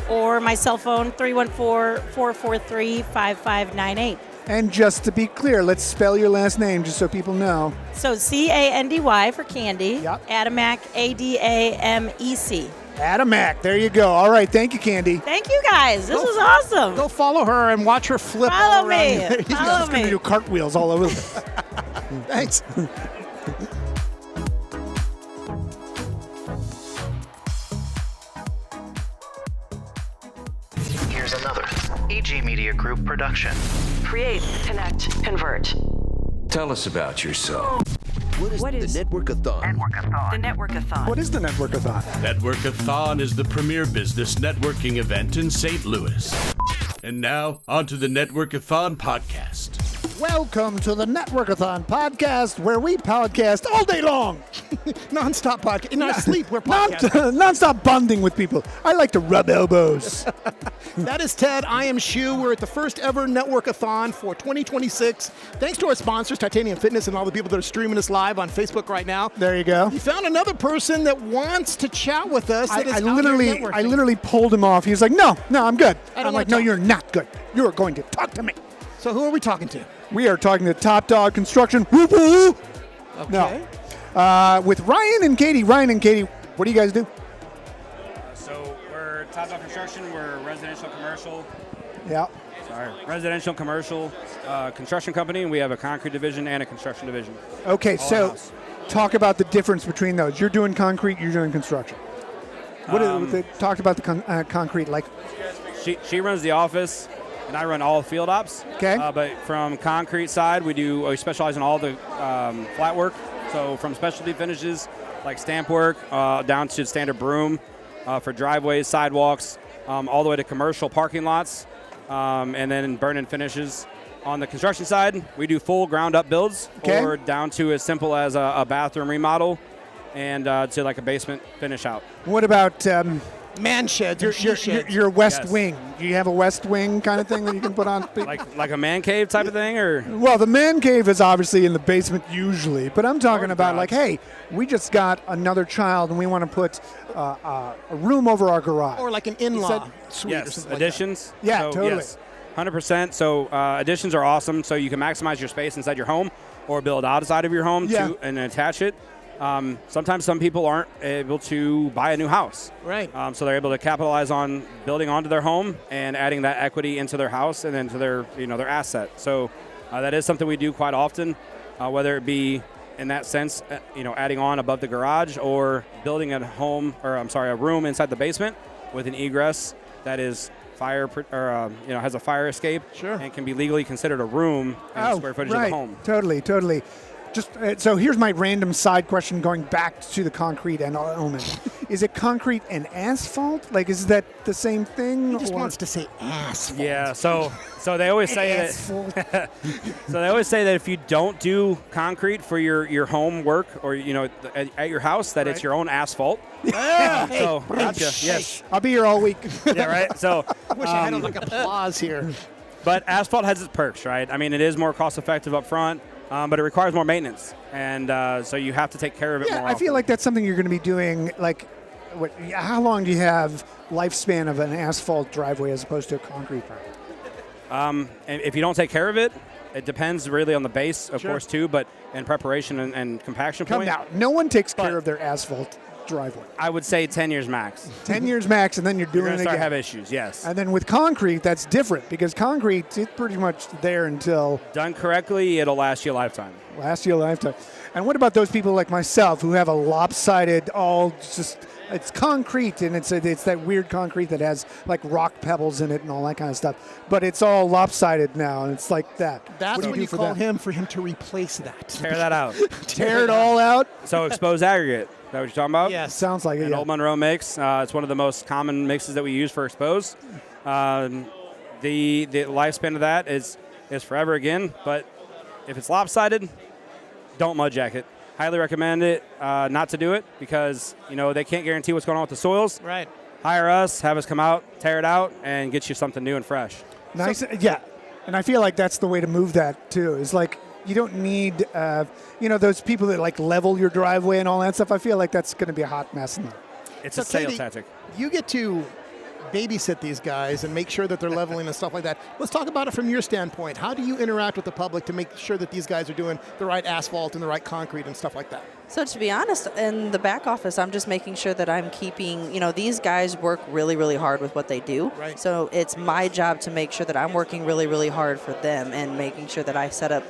or my cell phone, 314-443-5598. And just to be clear, let's spell your last name just so people know. So Candy for Candy. Yep. Adamac, Adamec. Adamac, there you go. All right, thank you, Candy. Thank you guys. This was awesome. Go follow her and watch her flip Follow all around. me. There you go. Follow She's going to do cartwheels all over. Thanks. Here's another AG Media Group production. Create, connect, convert. Tell us about yourself. What is the Network-A-Thon? The Network-A-Thon. What is the Network-A-Thon? Network-A-Thon is the premier business networking event in St. Louis. And now, on to the Network-A-Thon podcast. Welcome to the Network-A-Thon podcast, where we podcast all day long. Non-stop podcast. In our sleep, we're podcasting. Non-stop bonding with people. I like to rub elbows. That is Ted. I am Shu. We're at the first ever Network-A-Thon for 2026. Thanks to our sponsors, Titanium Fitness, and all the people that are streaming us live on Facebook right now. There you go. You found another person that wants to chat with us. That is I literally pulled him off. He was like, no, I'm good. I'm like, no, you're not good. You're going to talk to me. So who are we talking to? We are talking to Top Dog Construction. Woo-hoo! Okay. No. With Ryan and Katie. Ryan and Katie, what do you guys do? So we're Top Dog Construction. We're residential commercial. Yeah. Residential commercial construction company. And we have a concrete division and a construction division. Okay, All so in-house. talk about the difference between those. You're doing concrete, you're doing construction. Talked about the concrete, like. She runs the office, and I run all field ops. Okay. But from concrete side, we specialize in all the flat work. So from specialty finishes like stamp work down to standard broom for driveways, sidewalks, all the way to commercial parking lots, and then burn-in finishes. On the construction side, we do full ground-up builds, or down to as simple as a bathroom remodel, and to like a basement finish out. What about man sheds? Your west wing. Do you have a west wing kind of thing that you can put on? like a man cave type of thing, or? Well, the man cave is obviously in the basement usually, but I'm talking about like, hey, we just got another child and we want to put a room over our garage, or like an in-law suite or something additions. Like that. Yeah, totally. Yes, 100%. So additions are awesome. So you can maximize your space inside your home, or build outside of your home and attach it. Sometimes some people aren't able to buy a new house. Right. So they're able to capitalize on building onto their home and adding that equity into their house and into their asset. So that is something we do quite often, whether it be in that sense, adding on above the garage, or building a room inside the basement with an egress that is has a fire escape, and can be legally considered a room in the square footage of the home. Totally. Just so here's my random side question going back to the concrete and element. Is it concrete and asphalt? Like, is that the same thing? He just wants to say asphalt. Yeah. So they always say that. So they always say that if you don't do concrete for your home work, or at your house, that it's your own asphalt. So gotcha. Yes. I'll be here all week. Yeah. Right. So I wish I had like applause here. But asphalt has its perks, right? I mean, it is more cost effective up front. But it requires more maintenance, and so you have to take care of it more often. I feel like that's something you're going to be doing. Like, how long do you have lifespan of an asphalt driveway as opposed to a concrete driveway? And if you don't take care of it, it depends really on the base, of course, too, but in preparation and compaction point. Now, no one takes care of their asphalt driveway. I would say 10 years max. 10 years max, and then you're doing you're it start again. have issues, yes. And then with concrete, that's different, because concrete, it's pretty much there until... Done correctly, it'll last you a lifetime. And what about those people like myself who have a lopsided, it's concrete, and it's that weird concrete that has like rock pebbles in it and all that kind of stuff. But it's all lopsided now, and it's like that. That's when you call him for him to replace that. Tear that out. Tear it all out? So exposed aggregate. Is that what you're talking about? Yes. Sounds like it. An Old Monroe mix. It's one of the most common mixes that we use for exposed. The lifespan of that is forever again, but if it's lopsided, don't mud jacket. Highly recommend it not to do it because, they can't guarantee what's going on with the soils. Right. Hire us, have us come out, tear it out, and get you something new and fresh. Nice. Yeah. And I feel like that's the way to move that, too, is like you don't need, those people that like level your driveway and all that stuff. I feel like that's going to be a hot mess in there. It's So a sales Katie, tactic. You get to babysit these guys and make sure that they're leveling and stuff like that. Let's talk about it from your standpoint. How do you interact with the public to make sure that these guys are doing the right asphalt and the right concrete and stuff like that? So to be honest, in the back office, I'm just making sure that I'm keeping, these guys work really, really hard with what they do. Right. So it's my job to make sure that I'm working really, really hard for them and making sure that I set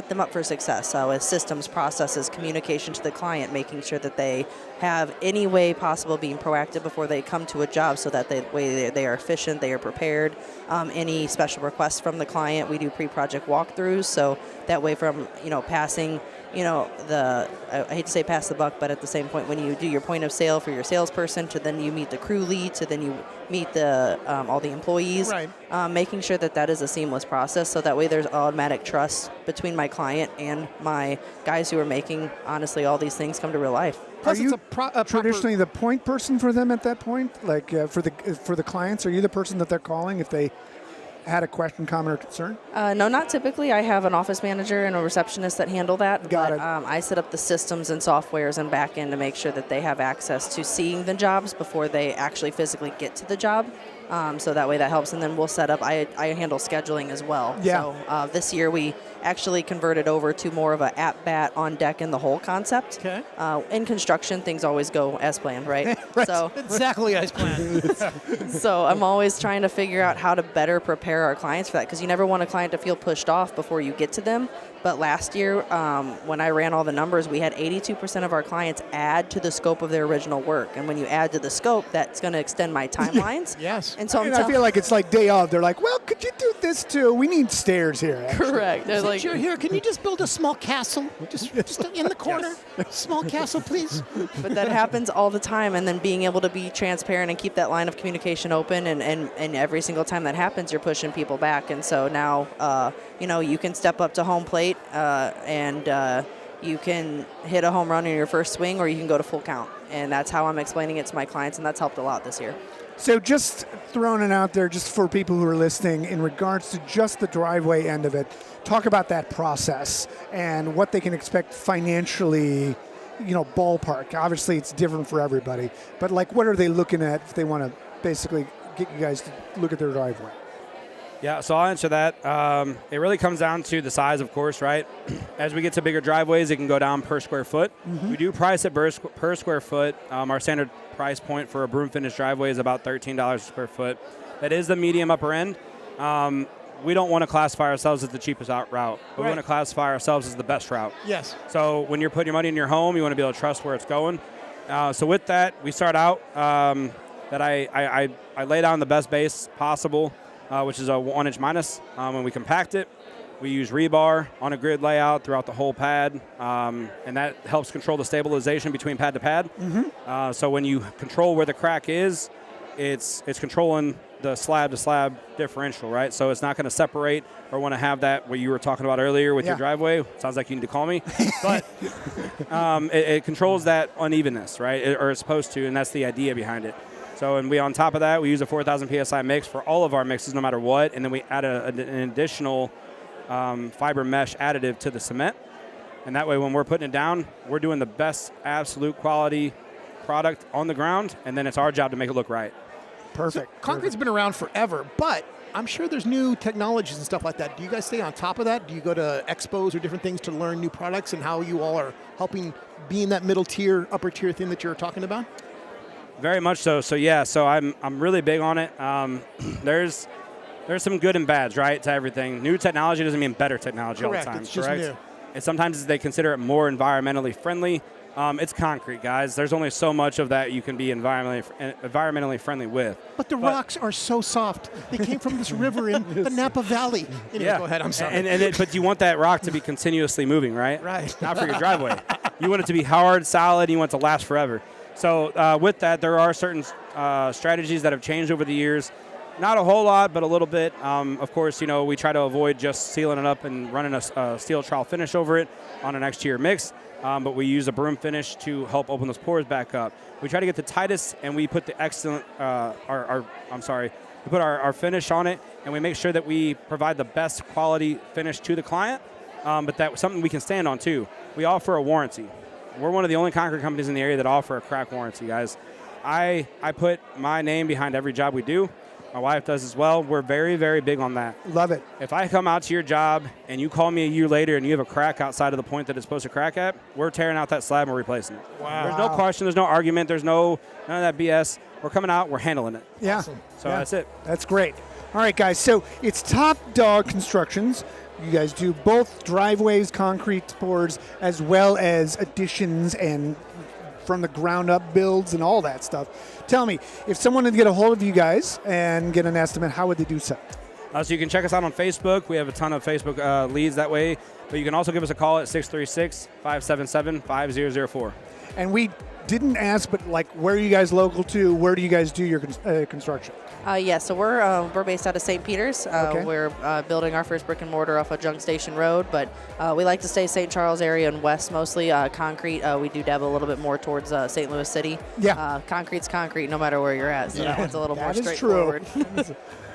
them up for success. So as systems, processes, communication to the client, making sure that they have any way possible being proactive before they come to a job so that they are efficient, they are prepared. Any special requests from the client, we do pre-project walkthroughs. So that way from, passing, I hate to say pass the buck, but at the same point when you do your point of sale for your salesperson to then you meet the crew lead to then you meet all the employees, right. Making sure that is a seamless process so that way there's automatic trust between my client and my guys who are making, honestly, all these things come to real life. Are you traditionally the point person for them at that point? Like for the clients, are you the person that they're calling if they had a question, comment, or concern? No, not typically. I have an office manager and a receptionist that handle that. Got it. I set up the systems and softwares and back end to make sure that they have access to seeing the jobs before they actually physically get to the job. So that way that helps. And then we'll set up, I handle scheduling as well. Yeah. So this year we actually converted over to more of a at-bat on deck in the whole concept. Okay. In construction, things always go as planned, right? Right. So Exactly as planned. So I'm always trying to figure out how to better prepare our clients for that because you never want a client to feel pushed off before you get to them. But last year, when I ran all the numbers, we had 82% of our clients add to the scope of their original work. And when you add to the scope, that's going to extend my timelines. Yes. And so I feel like it's like day of. They're like, well, could you do this too? We need stairs here. Actually. Correct. They're like, Since you're here, can you just build a small castle? Just in the corner? Small castle, please. But that happens all the time. And then being able to be transparent and keep that line of communication open. And every single time that happens, you're pushing people back. And so now, you can step up to home plate and you can hit a home run in your first swing or you can go to full count. And that's how I'm explaining it to my clients. And that's helped a lot this year. So just throwing it out there just for people who are listening in regards to just the driveway end of it, talk about that process and what they can expect financially, ballpark. Obviously, it's different for everybody. But, what are they looking at if they want to basically get you guys to look at their driveway? Yeah, so I'll answer that. It really comes down to the size, of course, right? As we get to bigger driveways, it can go down per square foot. Mm-hmm. We do price it per square foot. Our standard price point for a broom finish driveway is about $13 a square foot. That is the medium upper end. We don't want to classify ourselves as the cheapest route, but we want to classify ourselves as the best route. Yes. So when you're putting your money in your home, you want to be able to trust where it's going. So with that, we start out that I lay down the best base possible, which is a 1-inch minus. When we compact it, we use rebar on a grid layout throughout the whole pad, and that helps control the stabilization between pad to pad. Mm-hmm. So when you control where the crack is, it's controlling the slab to slab differential, right? So it's not going to separate or want to have that what you were talking about earlier with your driveway. Sounds like you need to call me, but it controls that unevenness, right? Or it's supposed to, and that's the idea behind it. So, and on top of that, we use a 4,000 PSI mix for all of our mixes, no matter what, and then we add an additional fiber mesh additive to the cement. And that way, when we're putting it down, we're doing the best absolute quality product on the ground, and then it's our job to make it look right. Perfect. So, concrete's been around forever, but I'm sure there's new technologies and stuff like that. Do you guys stay on top of that? Do you go to expos or different things to learn new products and how you all are helping be in that middle tier, upper tier thing that you're talking about? Very much so. So yeah, so I'm really big on it. There's some good and bads, right, to everything. New technology doesn't mean better technology all the time. It's just correct? new. And sometimes they consider it more environmentally friendly. It's concrete, guys. There's only so much of that you can be environmentally friendly with. But the rocks are so soft. They came from this river in the Napa Valley. Anyway, go ahead. I'm sorry. But you want that rock to be continuously moving, right? Right. Not for your driveway. You want it to be hard, solid. You want it to last forever. So with that, there are certain strategies that have changed over the years. Not a whole lot, but a little bit. Of course, we try to avoid just sealing it up and running a steel trowel finish over it on an exterior mix. But we use a broom finish to help open those pores back up. We try to get the tightest, and we put the excellent, we put our finish on it, and we make sure that we provide the best quality finish to the client, but that's something we can stand on too. We offer a warranty. We're one of the only concrete companies in the area that offer a crack warranty, guys. I put my name behind every job we do. My wife does as well. We're very, very big on that. Love it. If I come out to your job and you call me a year later and you have a crack outside of the point that it's supposed to crack at, we're tearing out that slab and we're replacing it. Wow. There's no question. There's no argument. There's none of that BS. We're coming out. We're handling it. Yeah. So Yeah. that's it. That's great. All right, guys. So it's Top Dog Constructions. You guys do both driveways, concrete pours, as well as additions and from the ground up builds and all that stuff. Tell me, if someone wanted to get a hold of you guys and get an estimate, how would they do so? So you can check us out on Facebook. We have a ton of Facebook leads that way. But you can also give us a call at 636-577-5004. And we didn't ask, but like, where are you guys local to? Where do you guys do your construction? So we're based out of St. Peter's. Okay. We're building our first brick and mortar off of Junk Station Road, but we like to stay St. Charles area and west mostly. Concrete, we do dabble a little bit more towards St. Louis City. Yeah. Concrete's concrete no matter where you're at, so that one's a little more That is straightforward. true.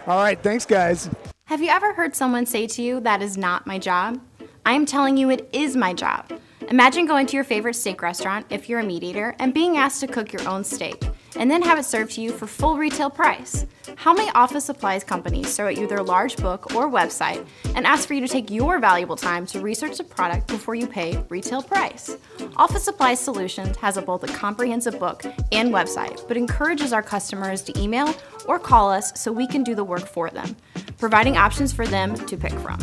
All right, thanks, guys. Have you ever heard someone say to you, "That is not my job"? I am telling you it is my job. Imagine going to your favorite steak restaurant, if you're a meat eater, and being asked to cook your own steak, and then have it served to you for full retail price. How many office supplies companies throw at you their large book or website and ask for you to take your valuable time to research the product before you pay retail price? Office Supplies Solutions has both a comprehensive book and website, but encourages our customers to email or call us so we can do the work for them, providing options for them to pick from.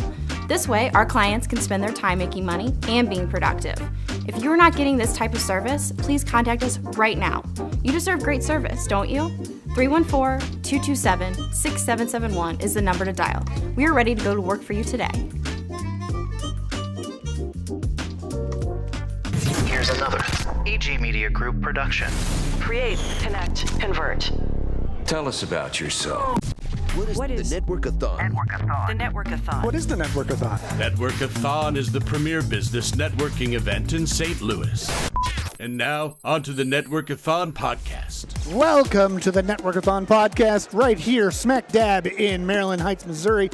This way, our clients can spend their time making money and being productive. If you're not getting this type of service, please contact us right now. You deserve great service, don't you? 314-227-6771 is the number to dial. We are ready to go to work for you today. Here's another AG Media Group production. Create, connect, convert. Tell us about yourself. What is the Network-A-Thon? The Network-A-Thon. What is the Network-A-Thon? Network-A-Thon is the premier business networking event in St. Louis. And now, on to the Network-A-Thon podcast. Welcome to the Network-A-Thon podcast right here, smack dab in Maryland Heights, Missouri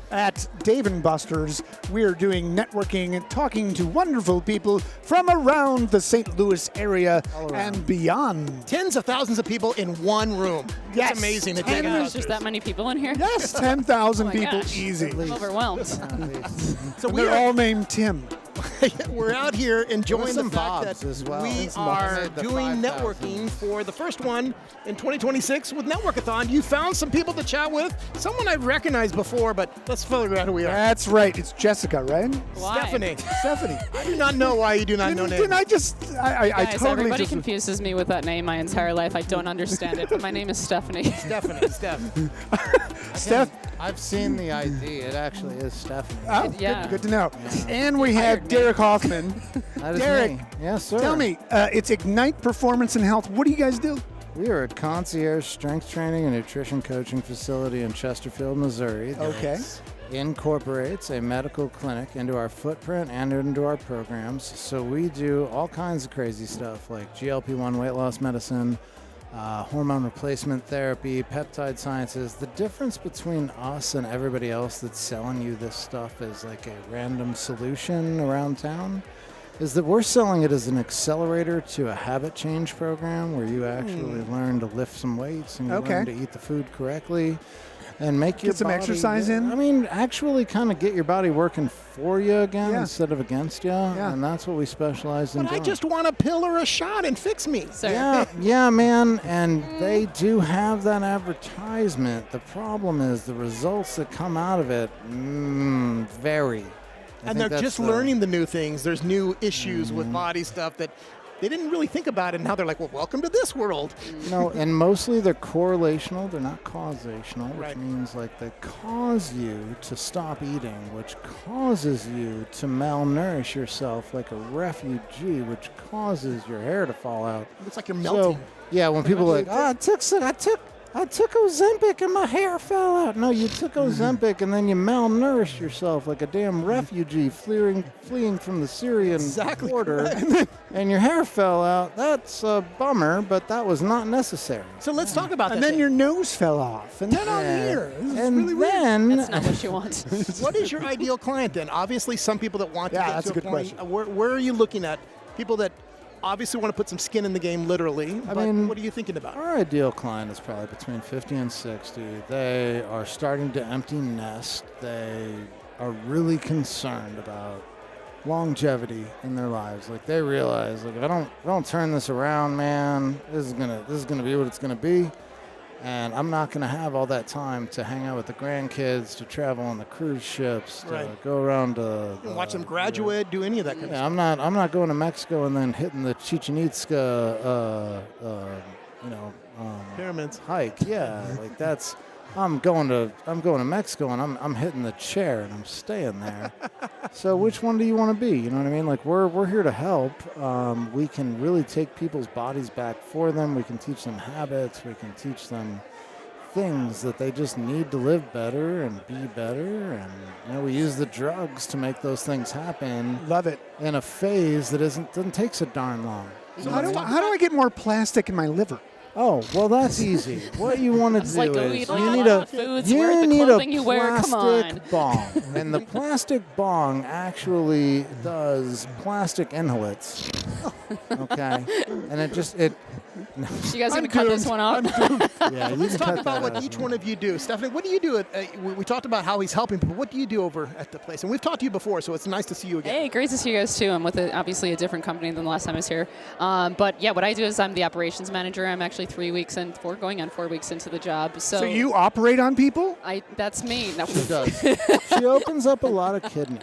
at Dave & Buster's. We're doing networking and talking to wonderful people from around the St. Louis area and beyond. Tens of thousands of people in one room. Yes. It's amazing. That There's just that many people in here? Yes, 10,000 Oh my people gosh. easy. I'm overwhelmed. So They're all named Tim. We're out here enjoying the some fact Bobs that as well. we Some are Bobs. The doing 5,000. networking for the first one in 2026 with Network-A-Thon. You found some people to chat with, someone I've recognized before, but let's figure out who we are. That's right. It's Jessica, right? Why? Stephanie. I do not know why you do not know names. Didn't I just... I Guys, totally everybody just... confuses me with that name my entire life. I don't understand it, but my name is Stephanie. Steph. I've seen the ID. It actually is Stephanie. Oh, Yeah. good to know. And we have Derek Hoffman. That is Derek, me. Yes, sir. tell me, it's Ignite Performance and Health. What do you guys do? We are a concierge strength training and nutrition coaching facility in Chesterfield, Missouri. that Okay. Incorporates a medical clinic into our footprint and into our programs. So we do all kinds of crazy stuff like GLP-1 weight loss medicine, hormone replacement therapy, peptide sciences. The difference between us and everybody else that's selling you this stuff as like a random solution around town is that we're selling it as an accelerator to a habit change program where you actually learn to lift some weights and you Okay. learn to eat the food correctly and make your Get some body- exercise in? I mean, actually kind of get your body working for you again Yeah. instead of against you. And that's what we specialize in But I doing. just want a pill or a shot and fix me. Yeah, man, and they do have that advertisement. The problem is the results that come out of it vary. I And think they're that's just the- learning the new things. There's new issues with body stuff that they didn't really think about it. And now they're like, well, welcome to this world. You know, and mostly they're correlational. They're not causational, which Right. means like they cause you to stop eating, which causes you to malnourish yourself like a refugee, which causes your hair to fall out. It's like you're melting. So, yeah, when people are like, oh, I took Ozempic and my hair fell out. No, you took Ozempic and then you malnourished yourself like a damn refugee fleeing from the Syrian border, and your hair fell out. That's a bummer, but that was not necessary. So let's talk about that. And then your nose fell off, and then on here. This is And really weird. then That's not what you want. What is your ideal client then? Obviously, some people that want to Yeah, get that's to a good point. question. Where are you looking at? People that obviously want to put some skin in the game, literally. I but mean, what are you thinking about? Our ideal client is probably between 50 and 60. They are starting to empty nest. They are really concerned about longevity in their lives. Like they realize, like if I don't turn this around, man, this is gonna be what it's gonna be. And I'm not going to have all that time to hang out with the grandkids, to travel on the cruise ships, to go around to watch them graduate, do any of that kind of stuff. I'm not going to Mexico and then hitting the Chichen Itza, pyramids hike. Yeah, like that's. I'm going to Mexico and I'm hitting the chair and I'm staying there. So which one do you want to be? You know what I mean? Like we're here to help. We can really take people's bodies back for them. We can teach them habits. We can teach them things that they just need to live better and be better. And we use the drugs to make those things happen. Love it. In a phase that doesn't take so darn long. So how do I get more plastic in my liver? Oh, well, that's easy. What you want to do like, is eat you a need lot a of foods, wear the clothing you wear, come on. plastic bong, and the plastic bong actually does plastic inhalates. Okay, and it. You guys gonna cut this one out? Yeah, you Let's can talk cut about that what out. each one of you do. Stephanie, what do you do? We talked about how he's helping people. What do you do over at the place? And we've talked to you before, so it's nice to see you again. Hey, great to see you guys too. I'm with obviously a different company than the last time I was here. But yeah, what I do is I'm the operations manager. I'm actually 3 weeks and going on 4 weeks into the job. So you operate on people? That's me. No. She does. She opens up a lot of kidneys.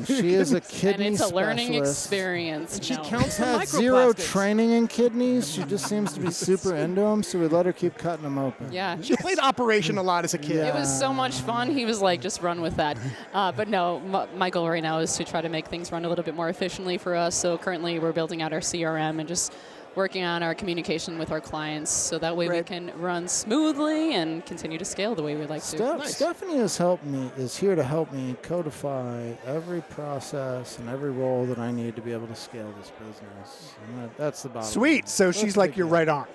She is a kidney and it's a learning specialist. experience. And she No. counts the Had zero microplastics. training in kidneys. She just seems to be super into them, so we let her keep cutting them open. Yeah. She played Operation a lot as a kid. It was so much fun. He was like, just run with that. But no, my goal right now is to try to make things run a little bit more efficiently for us. So currently we're building out our CRM and just working on our communication with our clients so that way we can run smoothly and continue to scale the way we like to. Stephanie is here to help me codify every process and every role that I need to be able to scale this business. And that's the bottom line. Sweet. So she's like your right arm.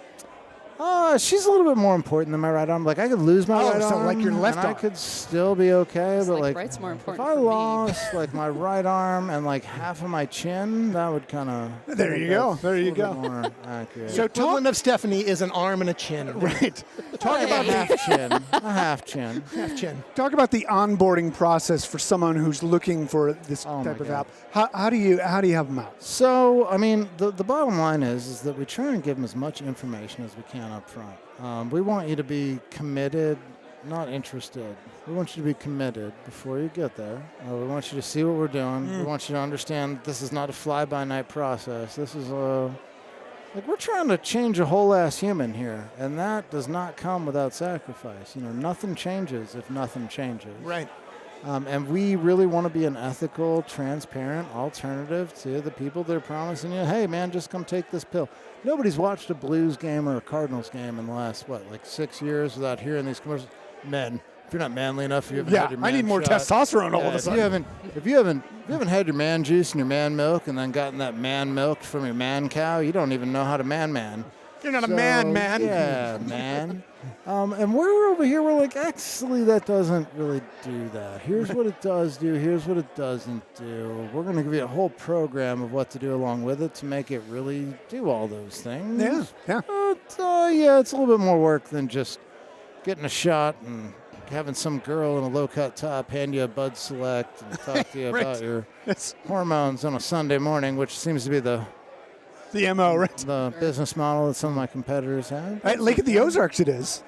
She's a little bit more important than my right arm. Like I could lose my right arm, so like your left and arm. I could still be okay. But like, right's more if important I for me. lost like my right arm and like half of my chin, that would kind of. There you go. There you go. More accurate. So equivalent of Stephanie is an arm and a chin. Right. Talk about half chin. A half chin. Half chin. Talk about the onboarding process for someone who's looking for this type of help. How do you help them out? So, I mean, the bottom line is that we try and give them as much information as we can up front. We want you to be committed, not interested. We want you to be committed before you get there. We want you to see what we're doing. We want you to understand this is not a fly-by-night process. This is like we're trying to change a whole ass human here, and that does not come without sacrifice. Nothing changes if nothing changes. Right. And we really want to be an ethical, transparent alternative to the people that are promising you, hey, man, just come take this pill. Nobody's watched a Blues game or a Cardinals game in the last, 6 years without hearing these commercials. Men, if you're not manly enough, you haven't had your man I need more shot. testosterone all of a sudden. If you haven't had your man juice and your man milk and then gotten that man milk from your man cow, you don't even know how to man. You're not a man. Yeah, man. And we're over here, we're like, actually, that doesn't really do that. Here's what it does do. Here's what it doesn't do. We're going to give you a whole program of what to do along with it to make it really do all those things. Yeah. But, yeah, it's a little bit more work than just getting a shot and having some girl in a low-cut top hand you a Bud Select and talk to you about your hormones on a Sunday morning, which seems to be the MO, right? The business model that some of my competitors have. At Lake of the Ozarks it is.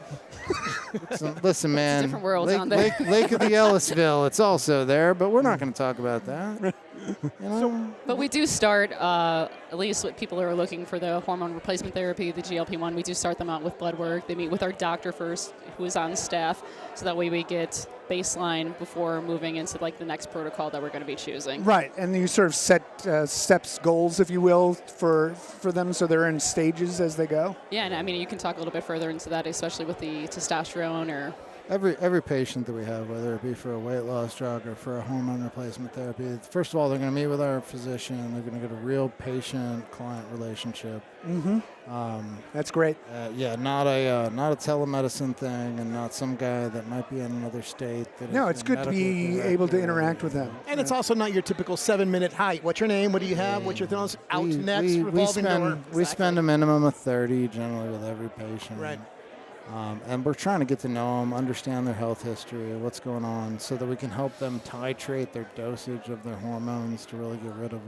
Listen, man. different world Lake, down there. Lake of the Ellisville, it's also there, but we're not going to talk about that. You know? But we do start, at least with people who are looking for the hormone replacement therapy, the GLP-1, we do start them out with blood work. They meet with our doctor first, who is on staff, so that way we get baseline before moving into like the next protocol that we're going to be choosing. Right, and you sort of set steps, goals, if you will, for them, so they're in stages as they go. Yeah, and I mean, you can talk a little bit further into that, especially with the testosterone or. Every patient that we have, whether it be for a weight loss drug or for a hormone replacement therapy, first of all, they're going to meet with our physician. They're going to get a real patient-client relationship. Mm-hmm. That's great. Yeah, not a telemedicine thing, and not some guy that might be in another state. No, it's good to be able to interact with them. And it's also not your typical 7-minute height. What's your name? What do you have? What's your thoughts? Out next, revolving door. We spend a minimum of 30 generally with every patient. Right. And we're trying to get to know them, understand their health history, what's going on, so that we can help them titrate their dosage of their hormones to really get rid of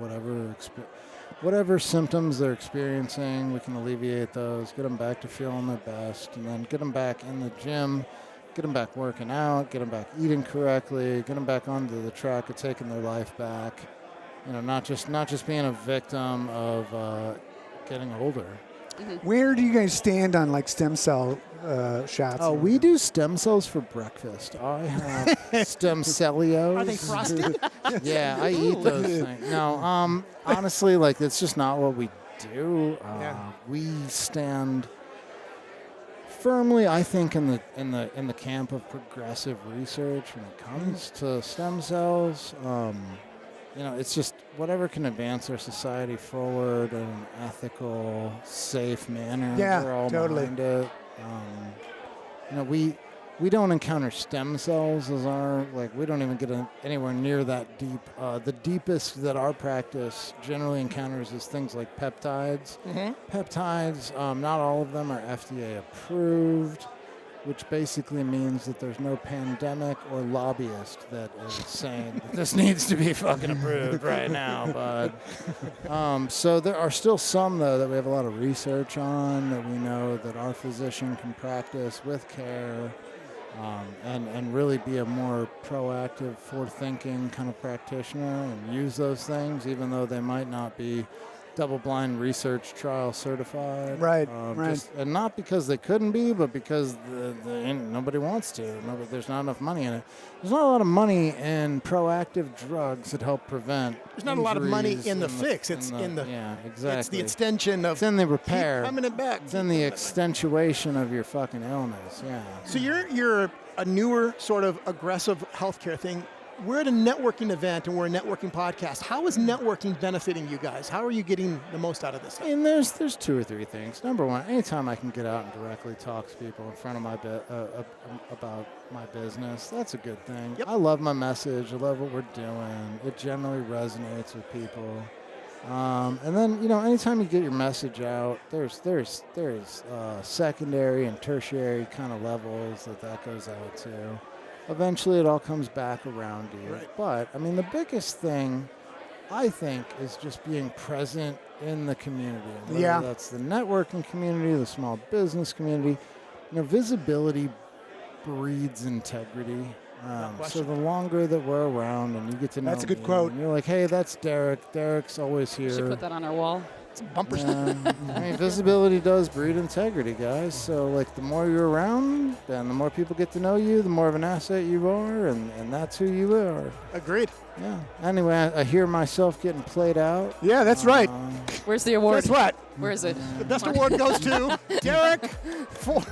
whatever symptoms they're experiencing. We can alleviate those, get them back to feeling their best, and then get them back in the gym, get them back working out, get them back eating correctly, get them back onto the track of taking their life back. You know, not just being a victim of getting older. Where do you guys stand on like stem cell shots? Oh, we do stem cells for breakfast. I have stem cellios. Are they frosted? Yeah, I eat those things. No, honestly, like it's just not what we do. We stand firmly, I think, in the camp of progressive research when it comes to stem cells. You know, it's just whatever can advance our society forward in an ethical, safe manner. Yeah, we're all totally. behind it. You know, we don't encounter stem cells as our, like, we don't even get anywhere near that deep. The deepest that our practice generally encounters is things like peptides. Mm-hmm. Peptides, not all of them are FDA approved, which basically means that there's no pandemic or lobbyist that is saying that this needs to be fucking approved right now, bud. So there are still some, though, that we have a lot of research on that we know that our physician can practice with care and really be a more proactive, forward-thinking kind of practitioner and use those things, even though they might not be double-blind research trial certified. Right, and not because they couldn't be, but because nobody wants to. There's not enough money in it. There's not a lot of money in proactive drugs that help prevent. There's not a lot of money injuries in the fix. It's in the yeah, exactly. It's the extension of. It's in the repair. Keep coming it back. It's in the extenuation of your fucking illness. Yeah. So you're a newer sort of aggressive healthcare thing. We're at a networking event and we're a networking podcast. How is networking benefiting you guys? How are you getting the most out of this? I mean, there's 2 or 3 things. Number one, anytime I can get out and directly talk to people in front of my about my business, that's a good thing. Yep. I love my message. I love what we're doing. It generally resonates with people. And then, you know, anytime you get your message out, there's secondary and tertiary kind of levels that goes out to. Eventually, it all comes back around to you. Right. But, I mean, the biggest thing, I think, is just being present in the community. Whether that's the networking community, the small business community. You know, visibility breeds integrity. So the longer that we're around and you get to know That's a good me, quote. and you're like, hey, that's Derek. Derek's always here. Should put that on our wall. It's bumpers. I mean, visibility does breed integrity, guys. So, like, the more you're around, and the more people get to know you, the more of an asset you are, and that's who you are. Agreed. Yeah. Anyway, I hear myself getting played out. Yeah, that's right. Where's the award? Guess what? Where is it? The best award goes to Derek.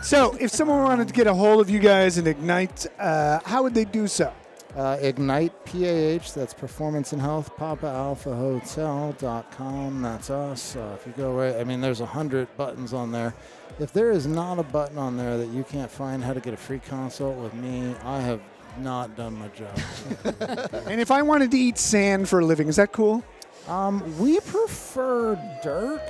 So, if someone wanted to get a hold of you guys and Ignite, how would they do so? Ignite PAH, that's Performance and Health, PapaAlphaHotel.com, that's us. If you go right, I mean, there's 100 buttons on there. If there is not a button on there that you can't find how to get a free consult with me, I have not done my job. And if I wanted to eat sand for a living, is that cool? We prefer dirt.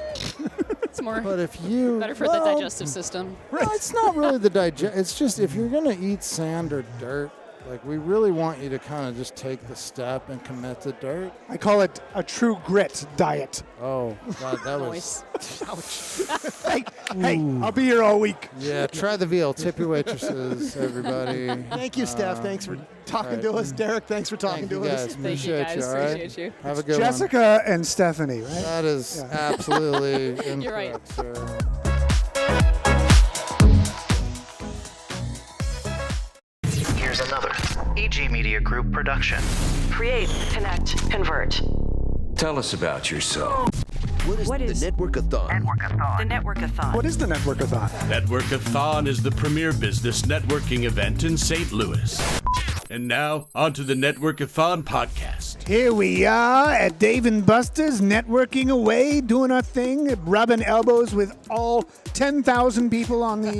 It's more but if you better for the digestive system. Well, it's not really the digest. It's just if you're gonna eat sand or dirt, Like, we really want you to kind of just take the step and commit to dirt. I call it a true grit diet. Oh, God, that was... hey, I'll be here all week. Yeah, try the veal. Tip your waitresses, everybody. Thank you, Steph. Thanks for talking to us. Derek, thanks for talking to us. Thank you, guys. All right? Appreciate you. Have a good Jessica and Stephanie, right? That is absolutely incorrect, You're right. sir. Here's another AG Media Group production. Create, connect, convert. Tell us about yourself. What is the Network-A-Thon? The Network-A-Thon. What is the Network-A-Thon? Network-A-Thon is the premier business networking event in St. Louis. And now, on to the Network-A-Thon podcast. Here we are at Dave & Buster's, networking away, doing our thing, rubbing elbows with all 10,000 people on the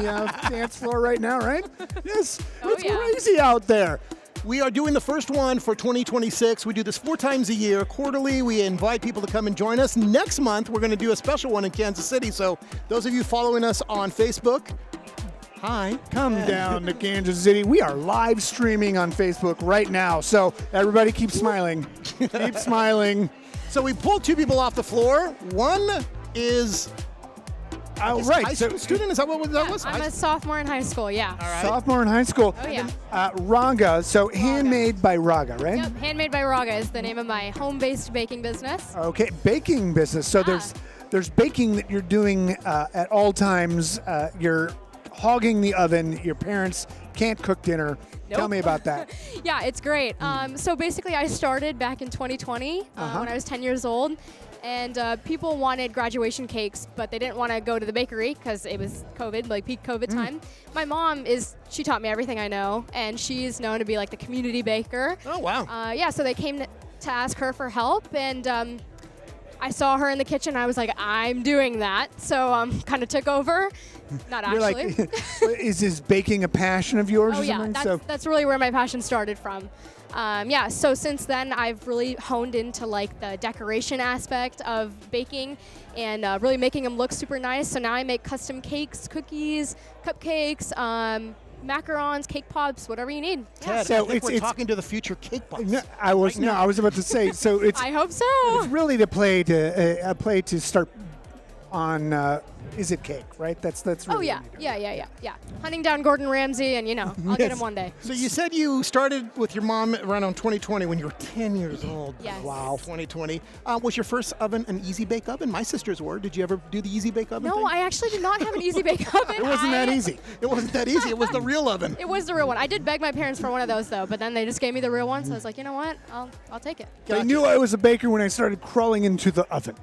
dance floor right now, right? Yes, it's crazy out there. We are doing the first one for 2026. We do this 4 times a year, quarterly. We invite people to come and join us. Next month, we're going to do a special one in Kansas City. So those of you following us on Facebook, hi. Come down to Kansas City. We are live streaming on Facebook right now. So everybody keep smiling. Keep smiling. So we pulled 2 people off the floor. One is... Oh, right. High school student? Is that what that was? I'm a sophomore in high school, yeah. All right. Sophomore in high school. Oh, yeah. Raga, so handmade by Raga, right? Yep, Handmade by Raga is the name of my home-based baking business. Okay, baking business. So there's baking that you're doing at all times. You're hogging the oven. Your parents can't cook dinner. Nope. Tell me about that. Yeah, it's great. So basically, I started back in 2020 when I was 10 years old. And people wanted graduation cakes, but they didn't want to go to the bakery because it was COVID, like peak COVID time. My mom she taught me everything I know, and she's known to be like the community baker. Oh, wow. Yeah, so they came to ask her for help, and I saw her in the kitchen. I was like, I'm doing that. So kind of took over. Not You're actually. like, is this baking a passion of yours Oh or yeah, something? that's really where my passion started from. Yeah, so since then I've really honed into like the decoration aspect of baking and really making them look super nice. So now I make custom cakes, cookies, cupcakes, macarons, cake pops, whatever you need. Ted, So I think we're it's- talking to the future cake pops. No, I was about to say. So it's I hope so. it's really to play to a play to start on. Is it cake, right? That's Oh really yeah, yeah. Hunting down Gordon Ramsay, and I'll get him one day. So you said you started with your mom around 2020 when you were 10 years old. Yes. Wow. 2020. Was your first oven an Easy Bake Oven? My sisters were. Did you ever do the Easy Bake Oven No, thing? I actually did not have an Easy Bake Oven. It wasn't that easy. It wasn't that easy. It was the real oven. It was the real one. I did beg my parents for one of those though, but then they just gave me the real one, so I was like, you know what? I'll take it. I knew I was a baker when I started crawling into the oven.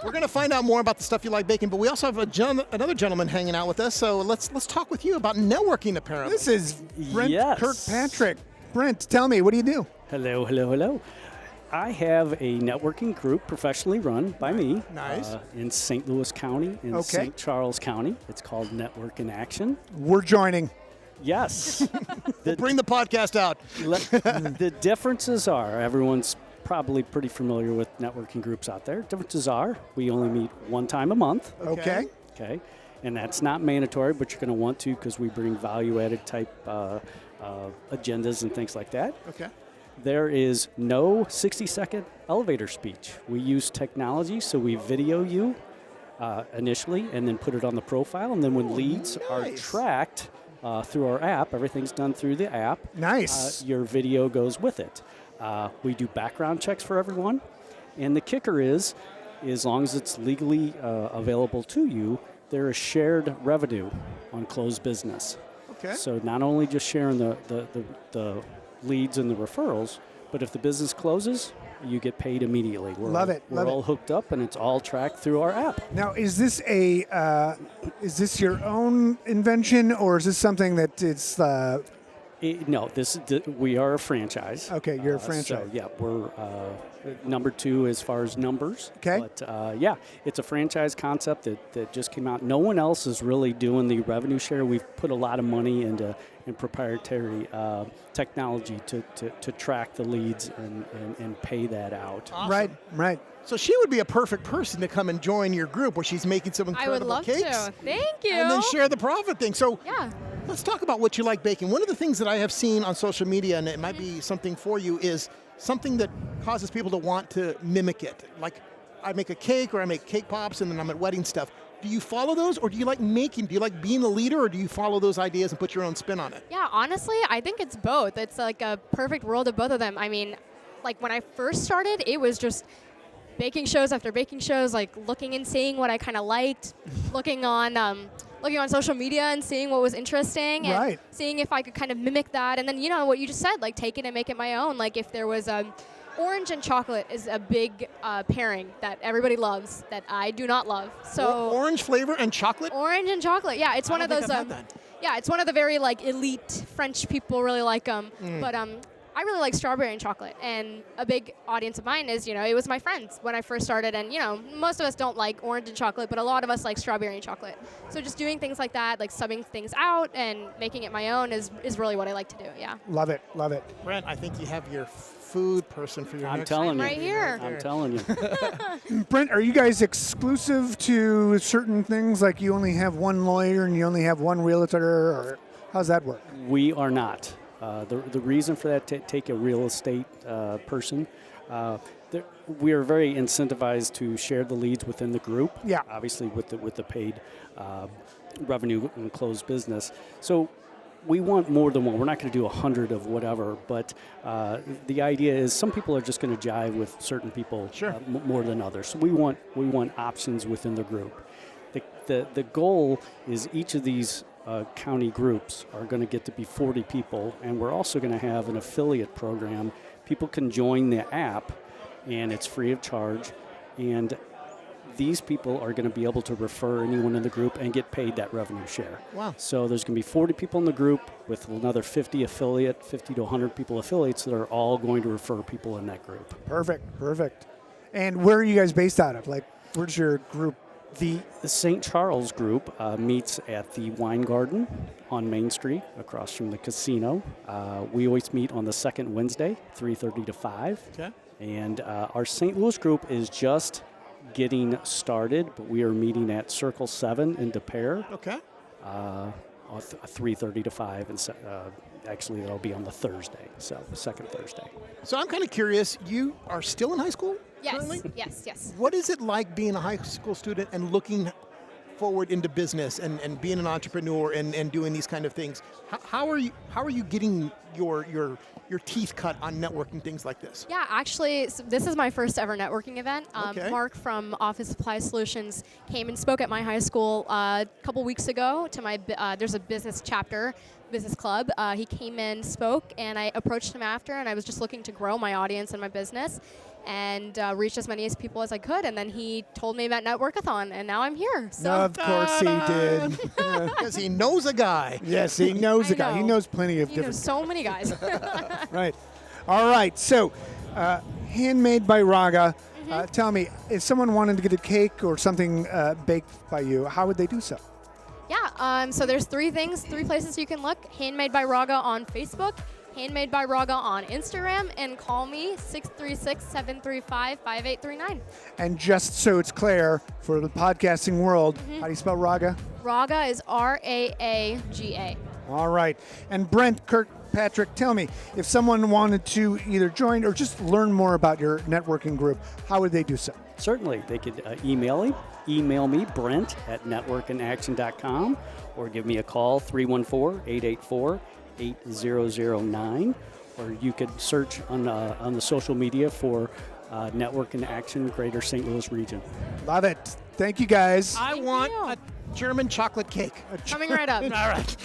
We're going to find out more about the stuff you like baking, but we also have another gentleman hanging out with us. So let's talk with you about networking, apparently. This is Brent Kirkpatrick. Brent, tell me, what do you do? Hello. I have a networking group professionally run by me. Nice. In St. Louis County, in St. Charles County. It's called Network in Action. We're joining. Yes. We'll bring the podcast out. The differences are, everyone's probably pretty familiar with networking groups out there. Differences are, we only meet 1 time a month. Okay. Okay. And that's not mandatory, but you're going to want to because we bring value-added type agendas and things like that. Okay. There is no 60-second elevator speech. We use technology, so we video you initially and then put it on the profile. And then when leads are tracked through our app, everything's done through the app. Nice. Your video goes with it. We do background checks for everyone. And the kicker is as long as it's legally available to you, there is shared revenue on closed business. Okay. So not only just sharing the leads and the referrals, but if the business closes, you get paid immediately. Love it. We're all hooked up, and it's all tracked through our app. Now, is this your own invention, or is this something that it's? No, we are a franchise. Okay, you're a franchise. So yeah, we're number 2 as far as numbers. Okay. But yeah, it's a franchise concept that just came out. No one else is really doing the revenue share. We've put a lot of money into proprietary technology to track the leads and pay that out. Awesome. Right. So she would be a perfect person to come and join your group where she's making some I would incredible love cakes. to. Thank you. And then share the profit thing. So yeah. Let's talk about what you like baking. One of the things that I have seen on social media, and it might be something for you, is something that causes people to want to mimic it. Like I make a cake or I make cake pops and then I'm at wedding stuff. Do you follow those or do you like making? Do you like being a leader or do you follow those ideas and put your own spin on it? Yeah, honestly, I think it's both. It's like a perfect world of both of them. I mean, like when I first started, it was just baking shows after baking shows, like looking and seeing what I kind of liked, looking on social media and seeing what was interesting, and seeing if I could kind of mimic that. And then, you know, what you just said, like take it and make it my own. Like if there was orange and chocolate is a big pairing that everybody loves that I do not love. So orange flavor and chocolate? Orange and chocolate. Yeah, it's one of those yeah, it's one of the very like elite French people really like them. But I really like strawberry and chocolate, and a big audience of mine is, you know, it was my friends when I first started, and, you know, most of us don't like orange and chocolate, but a lot of us like strawberry and chocolate. So just doing things like that, like subbing things out and making it my own is really what I like to do, yeah. Love it, love it. Brent, I think you have your food person for your I'm next telling you. Right here. I'm telling you. Brent, are you guys exclusive to certain things? Like you only have one lawyer and you only have one realtor, or how's that work? We are not. The reason for that, take a real estate person. We are very incentivized to share the leads within the group. Yeah. Obviously, with the paid revenue and closed business. So we want more than one. We're not going to do 100 of whatever, but the idea is some people are just going to jive with certain people more than others. So we want options within the group. The goal is each of these county groups are going to get to be 40 people, and we're also going to have an affiliate program. People can join the app, and it's free of charge, and these people are going to be able to refer anyone in the group and get paid that revenue share. Wow. So there's going to be 40 people in the group with another 50 to 100 people affiliates that are all going to refer people in that group. Perfect. And where are you guys based out of? Like, where's your group? The St. Charles group meets at the Wine Garden on Main Street across from the casino. We always meet on the second Wednesday, 3:30 to 5. Okay. And our St. Louis group is just getting started, but we are meeting at Circle 7 in Des Peres. Okay. 3:30 to 5, and actually that'll be on the Thursday, so the second Thursday. So I'm kind of curious, you are still in high school? Yes, currently? yes. What is it like being a high school student and looking forward into business and being an entrepreneur and doing these kind of things? How are you getting your teeth cut on networking things like this? Yeah, actually, so this is my first ever networking event. Okay. Mark from Office Supply Solutions came and spoke at my high school a couple weeks ago to my, there's a business chapter, business club. He came in, spoke, and I approached him after, and I was just looking to grow my audience and my business and reach as many people as I could. And then he told me about Network-A-Thon, and now I'm here. So. Of course he did. Because he knows a guy. Yes, he knows a guy. He knows plenty of He different. knows so many guys. Right. All right. So, handmade by Raga. Tell me, if someone wanted to get a cake or something baked by you, how would they do so? Yeah, so there's three places you can look. Handmade by Raga on Facebook, Handmade by Raga on Instagram, and call me 636-735-5839. And just so it's clear for the podcasting world, how do you spell Raga? Raga is Raaga. All right. And Brent, Kirkpatrick, tell me, if someone wanted to either join or just learn more about your networking group, how would they do so? Certainly. They could email me, Brent at networkinaction.com, or give me a call, 314-884-8009, or you could search on the social media for Network in Action Greater St. Louis region. Love it. Thank you, guys. I want a German chocolate cake. Coming right up. All right.